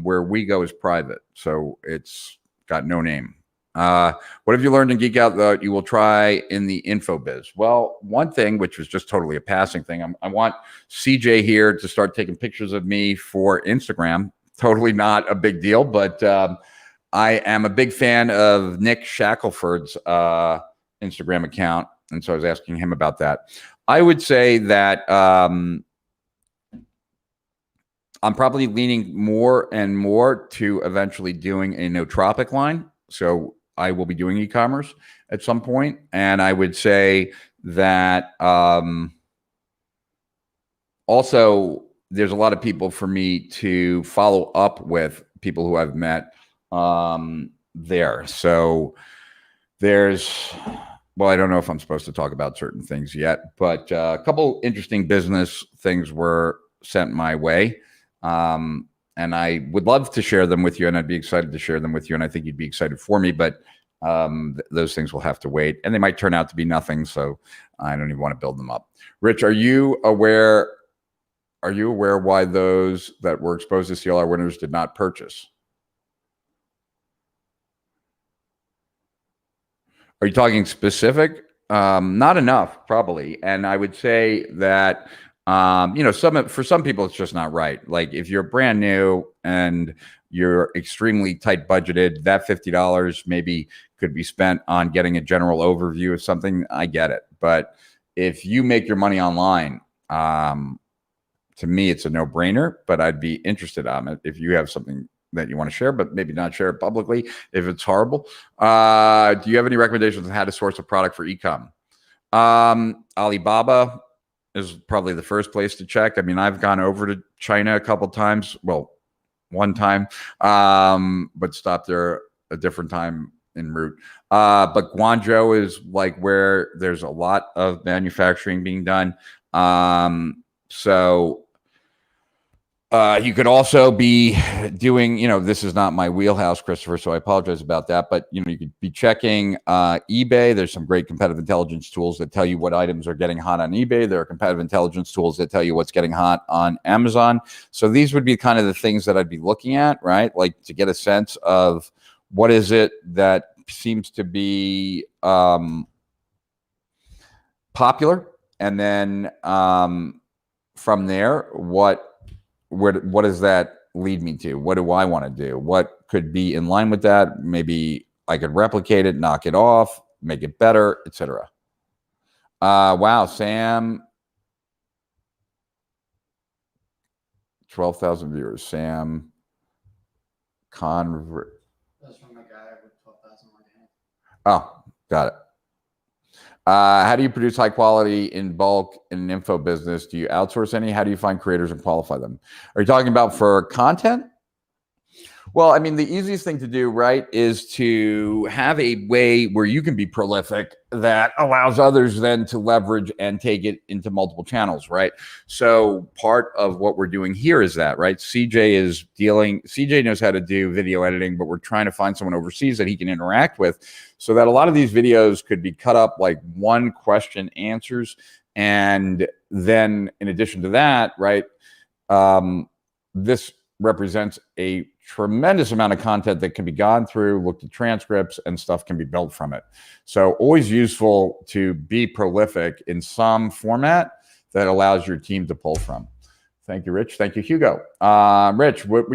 [SPEAKER 12] where we go is private, so it's got no name. What have you learned in Geek Out that you will try in the info biz? Well, one thing, which was just totally a passing thing, I want CJ here to start taking pictures of me for Instagram. Totally not a big deal, but I am a big fan of Nick Shackelford's Instagram account. And so I was asking him about that. I would say that I'm probably leaning more and more to eventually doing a nootropic line. So I will be doing e-commerce at some point. And I would say that also there's a lot of people for me to follow up with, people who I've met there. So there's... Well, I don't know if I'm supposed to talk about certain things yet, but a couple interesting business things were sent my way. And I would love to share them with you, and I'd be excited to share them with you, and I think you'd be excited for me, but those things will have to wait, and they might turn out to be nothing, so I don't even want to build them up. Rich, are you aware why those that were exposed to CLR winners did not purchase? Are you talking specific? Not enough, probably. And I would say that, you know, for some people, it's just not right. Like if you're brand new and you're extremely tight budgeted, that $50 maybe could be spent on getting a general overview of something. I get it. But if you make your money online, to me, it's a no-brainer, but I'd be interested on it if you have something that you want to share, but maybe not share it publicly if it's horrible. Do you have any recommendations on how to source a product for ecomm? Alibaba is probably the first place to check. I mean, I've gone over to China a couple times. Well, one time, but stopped there a different time en route. But Guangzhou is like where there's a lot of manufacturing being done. So you could also be doing, you know, this is not my wheelhouse, Christopher, so I apologize about that. But, you know, you could be checking eBay. There's some great competitive intelligence tools that tell you what items are getting hot on eBay. There are competitive intelligence tools that tell you what's getting hot on Amazon. So these would be kind of the things that I'd be looking at, right? Like to get a sense of what is it that seems to be popular. And then from there, what does that lead me to? What do I want to do? What could be in line with that? Maybe I could replicate it, knock it off, make it better, etc. Wow, Sam, 12,000 viewers. Sam Convert.
[SPEAKER 6] That's from my guy with 12,000 organic.
[SPEAKER 12] Oh, got it. How do you produce high quality in bulk in an info business? Do you outsource any? How do you find creators and qualify them? Are you talking about for content? Well, I mean, the easiest thing to do, right, is to have a way where you can be prolific that allows others then to leverage and take it into multiple channels, right? So part of what we're doing here is that, right? CJ knows how to do video editing, but we're trying to find someone overseas that he can interact with so that a lot of these videos could be cut up like one question answers. And then in addition to that, right, this represents a tremendous amount of content that can be gone through, looked at transcripts, and stuff can be built from it. So always useful to be prolific in some format that allows your team to pull from. Thank you, Rich. Thank you, Hugo. Rich, what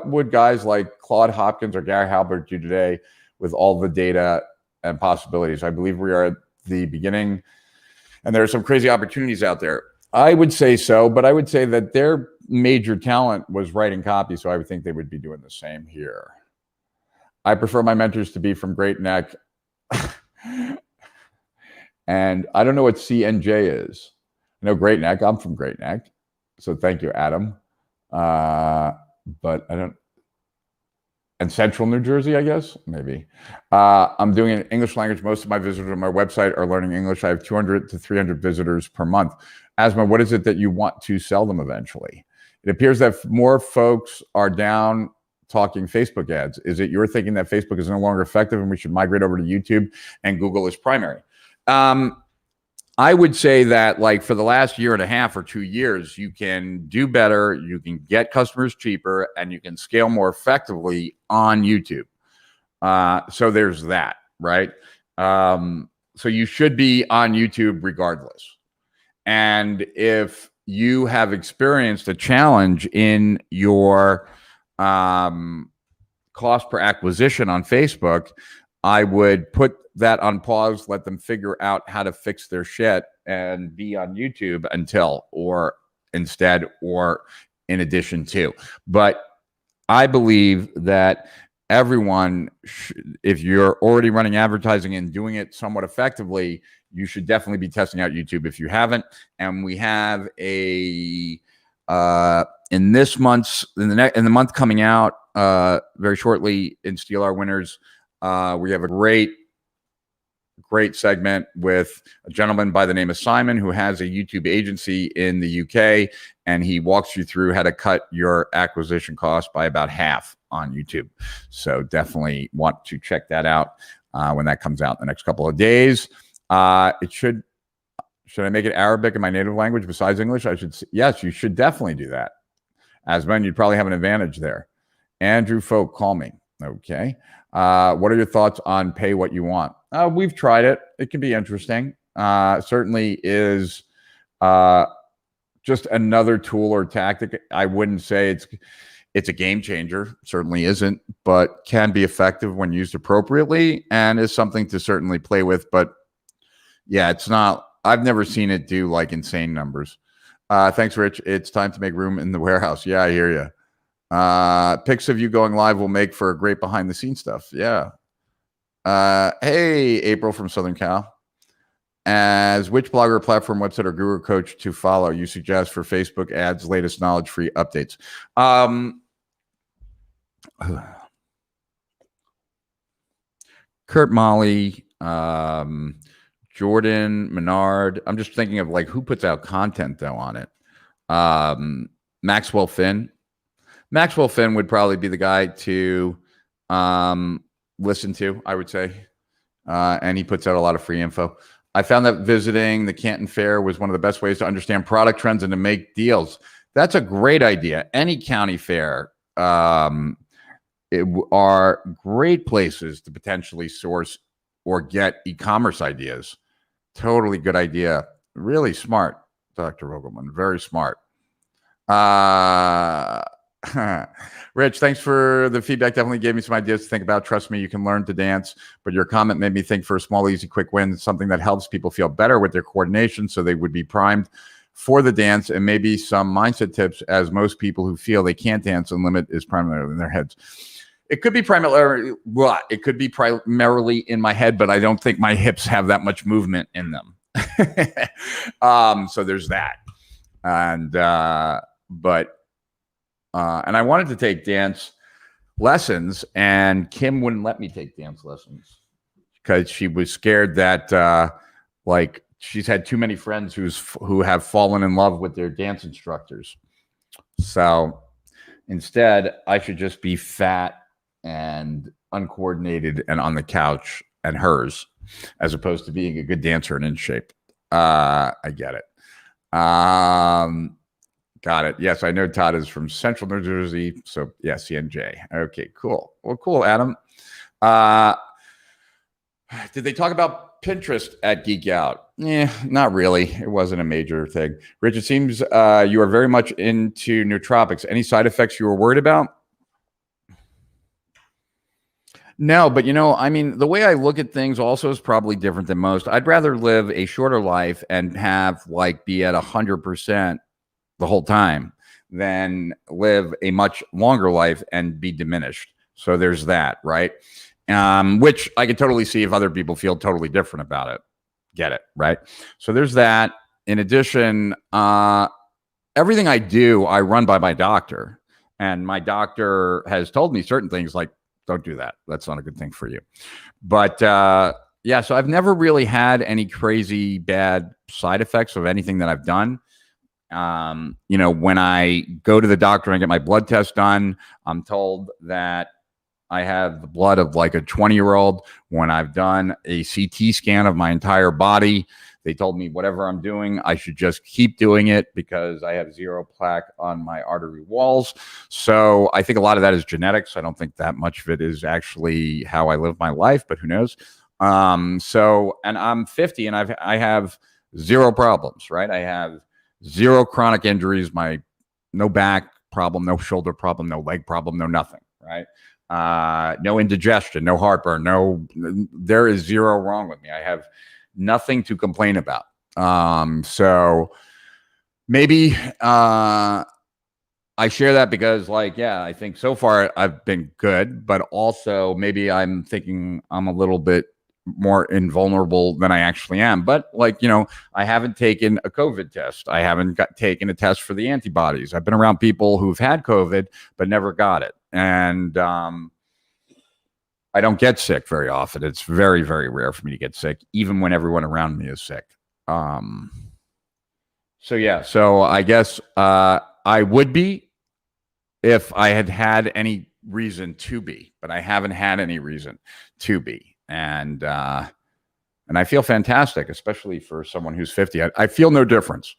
[SPEAKER 12] would guys like Claude Hopkins or Gary Halbert do today with all the data and possibilities? I believe we are at the beginning, and there are some crazy opportunities out there. I would say so, but I would say that their major talent was writing copy, so I would think they would be doing the same here. I prefer my mentors to be from Great Neck. And I don't know what CNJ is. I know Great Neck. I'm from Great Neck. So thank you, Adam. But I don't. And Central New Jersey, I guess, maybe. I'm doing it in English language. Most of my visitors on my website are learning English. I have 200 to 300 visitors per month. Asma, what is it that you want to sell them eventually? It appears that more folks are down talking Facebook ads. Is it you're thinking that Facebook is no longer effective and we should migrate over to YouTube and Google is primary? I would say that like for the last year and a half or 2 years, you can do better, you can get customers cheaper, and you can scale more effectively on YouTube. So there's that, right? So you should be on YouTube regardless. And if you have experienced a challenge in your cost per acquisition on Facebook, I would put that on pause, let them figure out how to fix their shit and be on YouTube until, or instead, or in addition to. But I believe that everyone, if you're already running advertising and doing it somewhat effectively, you should definitely be testing out YouTube if you haven't. And we have a in this month's in the month coming out very shortly in Steal Our Winners, we have a great segment with a gentleman by the name of Simon who has a YouTube agency in the UK, and he walks you through how to cut your acquisition cost by about half on YouTube. So definitely want to check that out when that comes out in the next couple of days. It should I make it Arabic in my native language besides English? Yes, you should definitely do that. Asman, you'd probably have an advantage there. Andrew Folk, call me. Okay. What are your thoughts on pay what you want? We've tried it. It can be interesting. Certainly is just another tool or tactic. I wouldn't say it's a game changer. Certainly isn't, but can be effective when used appropriately and is something to certainly play with. But yeah, it's not. I've never seen it do like insane numbers. Thanks, Rich. It's time to make room in the warehouse. Yeah, I hear you. Pics of you going live will make for a great behind the scenes stuff. Yeah. Hey, April from Southern Cal. As which blogger, platform, website, or guru coach to follow you suggest for Facebook ads, latest knowledge free updates? Kurt Molly, Jordan Menard. I'm just thinking of like who puts out content though on it. Maxwell Finn. Maxwell Finn would probably be the guy to listen to, I would say. And he puts out a lot of free info. I found that visiting the Canton Fair was one of the best ways to understand product trends and to make deals. That's a great idea. Any county fair are great places to potentially source or get e-commerce ideas. Totally good idea. Really smart, Dr. Rogelman. Very smart. Rich, thanks for the feedback. Definitely gave me some ideas to think about. Trust me, you can learn to dance. But your comment made me think for a small, easy, quick win, something that helps people feel better with their coordination so they would be primed for the dance, and maybe some mindset tips as most people who feel they can't dance and limit is primarily in their heads. It could be primarily in my head, but I don't think my hips have that much movement in them. So there's that. And I wanted to take dance lessons, and Kim wouldn't let me take dance lessons because she was scared that like she's had too many friends who have fallen in love with their dance instructors. So instead, I should just be fat and uncoordinated and on the couch and hers, as opposed to being a good dancer and in shape. I get it. Got it. Yes, I know Todd is from Central New Jersey. So yeah, CNJ. Okay, cool. Well, cool, Adam. Did they talk about Pinterest at Geek Out. Not really. It wasn't a major thing. Rich, it seems you are very much into nootropics. Any side effects you were worried about? No, but I mean, the way I look at things also is probably different than most. I'd rather live a shorter life and have be at 100% the whole time than live a much longer life and be diminished. So there's that, right? Which I can totally see if other people feel totally different about it. Get it, right? So there's that. In addition, everything I do, I run by my doctor. And my doctor has told me certain things like, don't do that. That's not a good thing for you. But yeah, so I've never really had any crazy bad side effects of anything that I've done. When I go to the doctor and I get my blood test done, I'm told that I have the blood of like a 20-year-old. When I've done a CT scan of my entire body, they told me whatever I'm doing, I should just keep doing it because I have zero plaque on my artery walls. So I think a lot of that is genetics. I don't think that much of it is actually how I live my life, but who knows? And I'm 50 and I have zero problems, right? I have zero chronic injuries, no back problem, no shoulder problem, no leg problem, no nothing, right? No indigestion, no heartburn, there is zero wrong with me. I have nothing to complain about. So maybe I share that because I think so far I've been good, but also maybe I'm thinking I'm a little bit more invulnerable than I actually am. But I haven't taken a COVID test. I haven't taken a test for the antibodies. I've been around people who've had COVID, but never got it. And I don't get sick very often. It's very, very rare for me to get sick, even when everyone around me is sick. So I guess I would be if I had any reason to be, but I haven't had any reason to be. And I feel fantastic, especially for someone who's 50. I feel no difference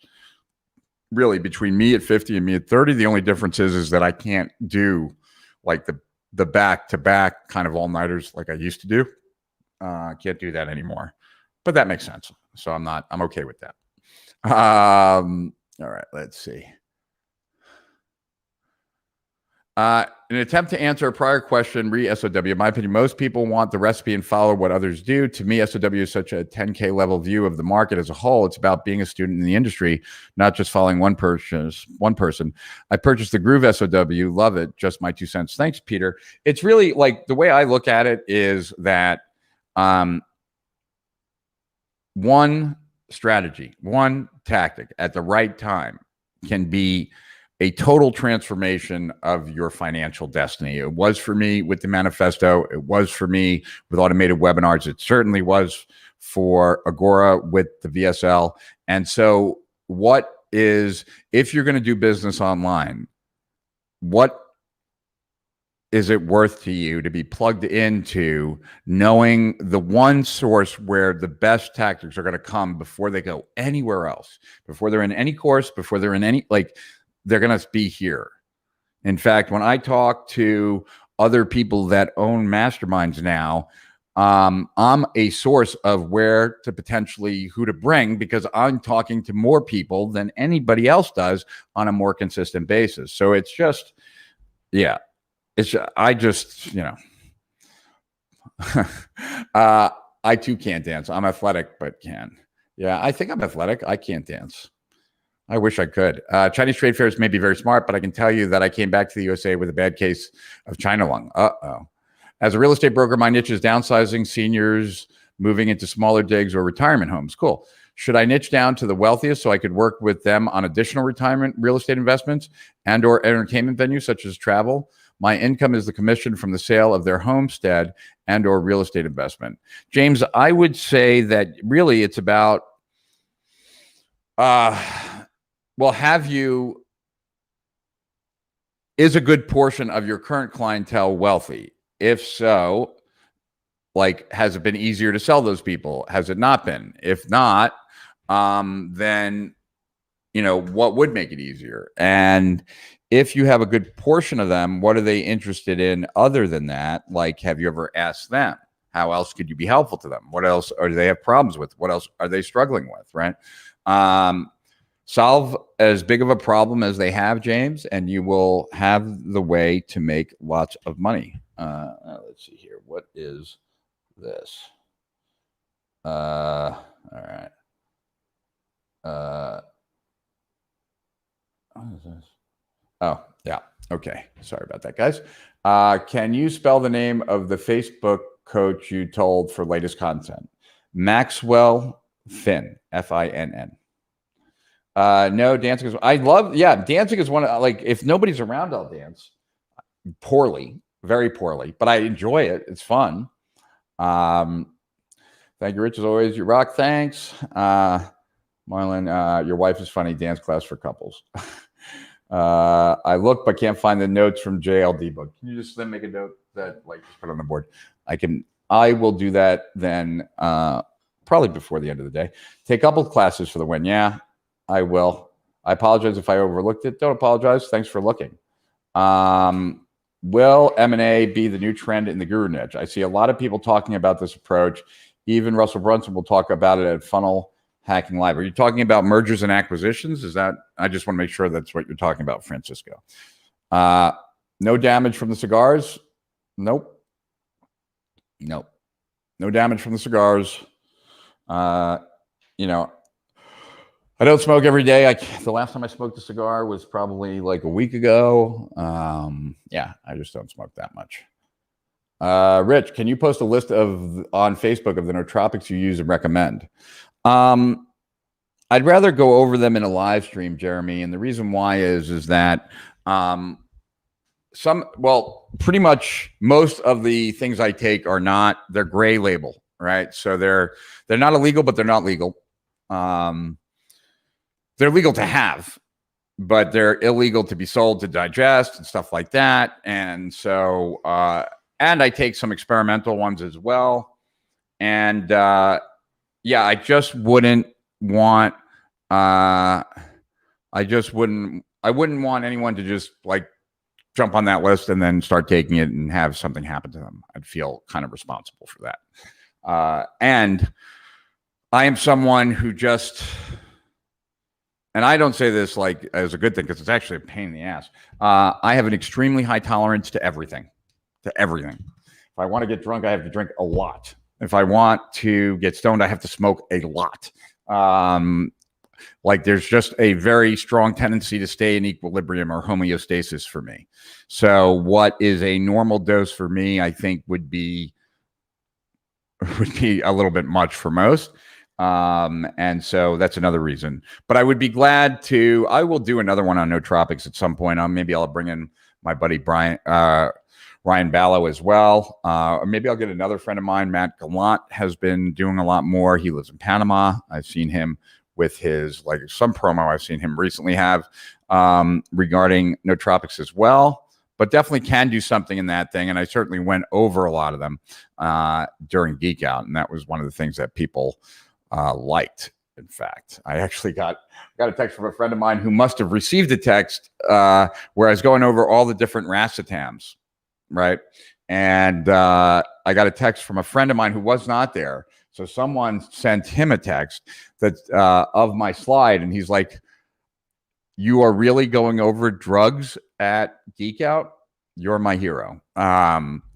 [SPEAKER 12] really between me at 50 and me at 30. The only difference is that I can't do the back-to-back kind of all-nighters like I used to do. Can't do that anymore. But that makes sense. So I'm okay with that. All right, let's see. In an attempt to answer a prior question, SOW, in my opinion, most people want the recipe and follow what others do. To me, SOW is such a 10K level view of the market as a whole. It's about being a student in the industry, not just following one person. I purchased the Groove SOW, love it, just my 2 cents. Thanks, Peter. It's really the way I look at it is that one strategy, one tactic at the right time can be a total transformation of your financial destiny. It was for me with the manifesto. It was for me with automated webinars. It certainly was for Agora with the VSL. And so if you're going to do business online, what is it worth to you to be plugged into knowing the one source where the best tactics are going to come before they go anywhere else, before they're in any course, before they're in any, they're going to be here. In fact, when I talk to other people that own masterminds now, I'm a source of where to potentially who to bring because I'm talking to more people than anybody else does on a more consistent basis. So it's just, I too can't dance. I'm athletic, but can. Yeah, I think I'm athletic. I can't dance. I wish I could. Chinese trade fairs may be very smart, but I can tell you that I came back to the USA with a bad case of China lung. Uh-oh. As a real estate broker, my niche is downsizing, seniors, moving into smaller digs or retirement homes. Cool. Should I niche down to the wealthiest so I could work with them on additional retirement real estate investments and or entertainment venues such as travel? My income is the commission from the sale of their homestead and or real estate investment. James, I would say that really it's about is a good portion of your current clientele wealthy? If so, has it been easier to sell those people? Has it not been? If not, then, what would make it easier? And if you have a good portion of them, what are they interested in other than that? Have you ever asked them? How else could you be helpful to them? What else do they have problems with? What else are they struggling with, right? Solve as big of a problem as they have, James, and you will have the way to make lots of money. Let's see here. What is this? All right. What is this? Oh, yeah. Okay. Sorry about that, guys. Can you spell the name of the Facebook coach you told for latest content? Maxwell Finn, Finn. No, dancing is, I love, yeah, dancing is one of, like, if nobody's around, I'll dance poorly, very poorly, but I enjoy it. It's fun. Thank you, Rich, as always. You rock. Thanks. Marlon, your wife is funny. Dance class for couples. I look, but can't find the notes from JLD book. Can you just then make a note that, like, just put it on the board? I will do that then, probably before the end of the day. Take a couple classes for the win. Yeah, I will. I apologize if I overlooked it. Don't apologize. Thanks for looking. Will M&A be the new trend in the guru niche? I see a lot of people talking about this approach. Even Russell Brunson will talk about it at Funnel Hacking Live. Are you talking about mergers and acquisitions? Is that, I just want to make sure that's what you're talking about, Francisco. No damage from the cigars? Nope. No damage from the cigars. You know, I don't smoke every day. The last time I smoked a cigar was probably like a week ago. Yeah, I just don't smoke that much. Rich, can you post a list on Facebook of the nootropics you use and recommend? I'd rather go over them in a live stream, Jeremy. And the reason why is that pretty much most of the things I take they're gray label, right? So they're not illegal, but they're not legal. They're legal to have, but they're illegal to be sold, to digest, and stuff like that. And so, and I take some experimental ones as well. And yeah, I wouldn't want anyone to just like jump on that list and then start taking it and have something happen to them. I'd feel kind of responsible for that. And I am someone who and I don't say this like as a good thing because it's actually a pain in the ass. I have an extremely high tolerance to everything. If I want to get drunk, I have to drink a lot. If I want to get stoned, I have to smoke a lot. Like there's just a very strong tendency to stay in equilibrium or homeostasis for me. So what is a normal dose for me, I think would be a little bit much for most. And so that's another reason, but I would be glad to, I will do another one on nootropics at some point. Maybe I'll bring in my buddy Ryan Ballo as well. Or maybe I'll get another friend of mine. Matt Gallant has been doing a lot more. He lives in Panama. I've seen him with his, like some promo I've seen him recently have, regarding nootropics as well, but definitely can do something in that thing. And I certainly went over a lot of them, during Geek Out. And that was one of the things that people, liked. In fact, I actually got a text from a friend of mine who must have received a text where I was going over all the different racetams, right? And I got a text from a friend of mine who was not there. So someone sent him a text that of my slide, and he's like, "You are really going over drugs at Geek Out? You're my hero."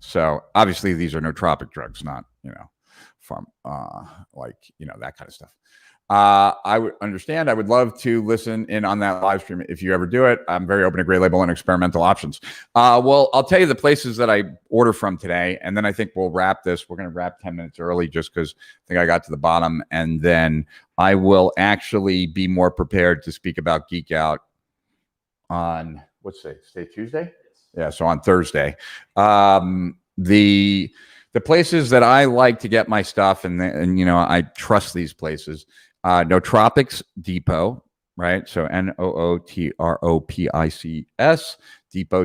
[SPEAKER 12] So obviously these are nootropic drugs, not from that kind of stuff. I would understand. I would love to listen in on that live stream if you ever do it. I'm very open to gray label and experimental options. Well, I'll tell you the places that I order from today, and then I think we'll wrap this. We're going to wrap 10 minutes early just because I think I got to the bottom, and then I will actually be more prepared to speak about Geek Out on what's today, Tuesday? Yeah, so on Thursday. The places that I like to get my stuff, and I trust these places. Nootropics Depot, right? So NOOTROPICS Depot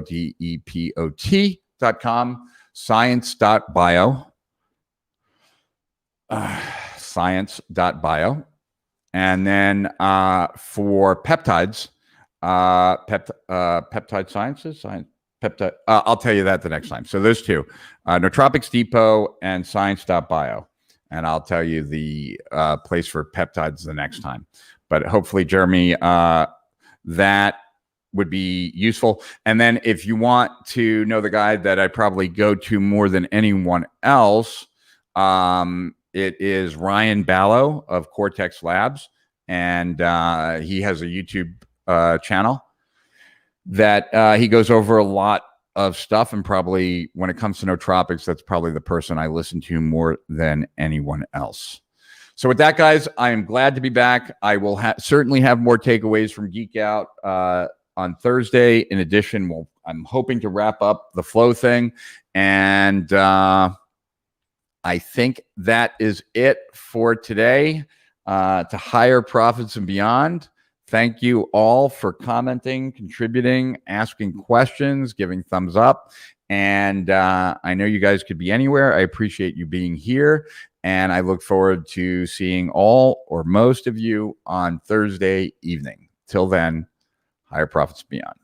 [SPEAKER 12] DEPOT.com. Science.bio. Science.bio. And then for peptides, Peptide Sciences, Peptide. I'll tell you that the next time. So those two, Nootropics Depot and Science.bio. And I'll tell you the place for peptides the next time. But hopefully, Jeremy, that would be useful. And then if you want to know the guy that I probably go to more than anyone else, it is Ryan Ballo of Cortex Labs. And he has a YouTube channel that he goes over a lot of stuff. And probably when it comes to nootropics, that's probably the person I listen to more than anyone else. So with that, guys, I am glad to be back. I will certainly have more takeaways from Geek Out on Thursday. In addition, I'm hoping to wrap up the flow thing. And I think that is it for today. To Higher Profits and Beyond. Thank you all for commenting, contributing, asking questions, giving thumbs up. And I know you guys could be anywhere. I appreciate you being here. And I look forward to seeing all or most of you on Thursday evening. Till then, Higher Profits Beyond.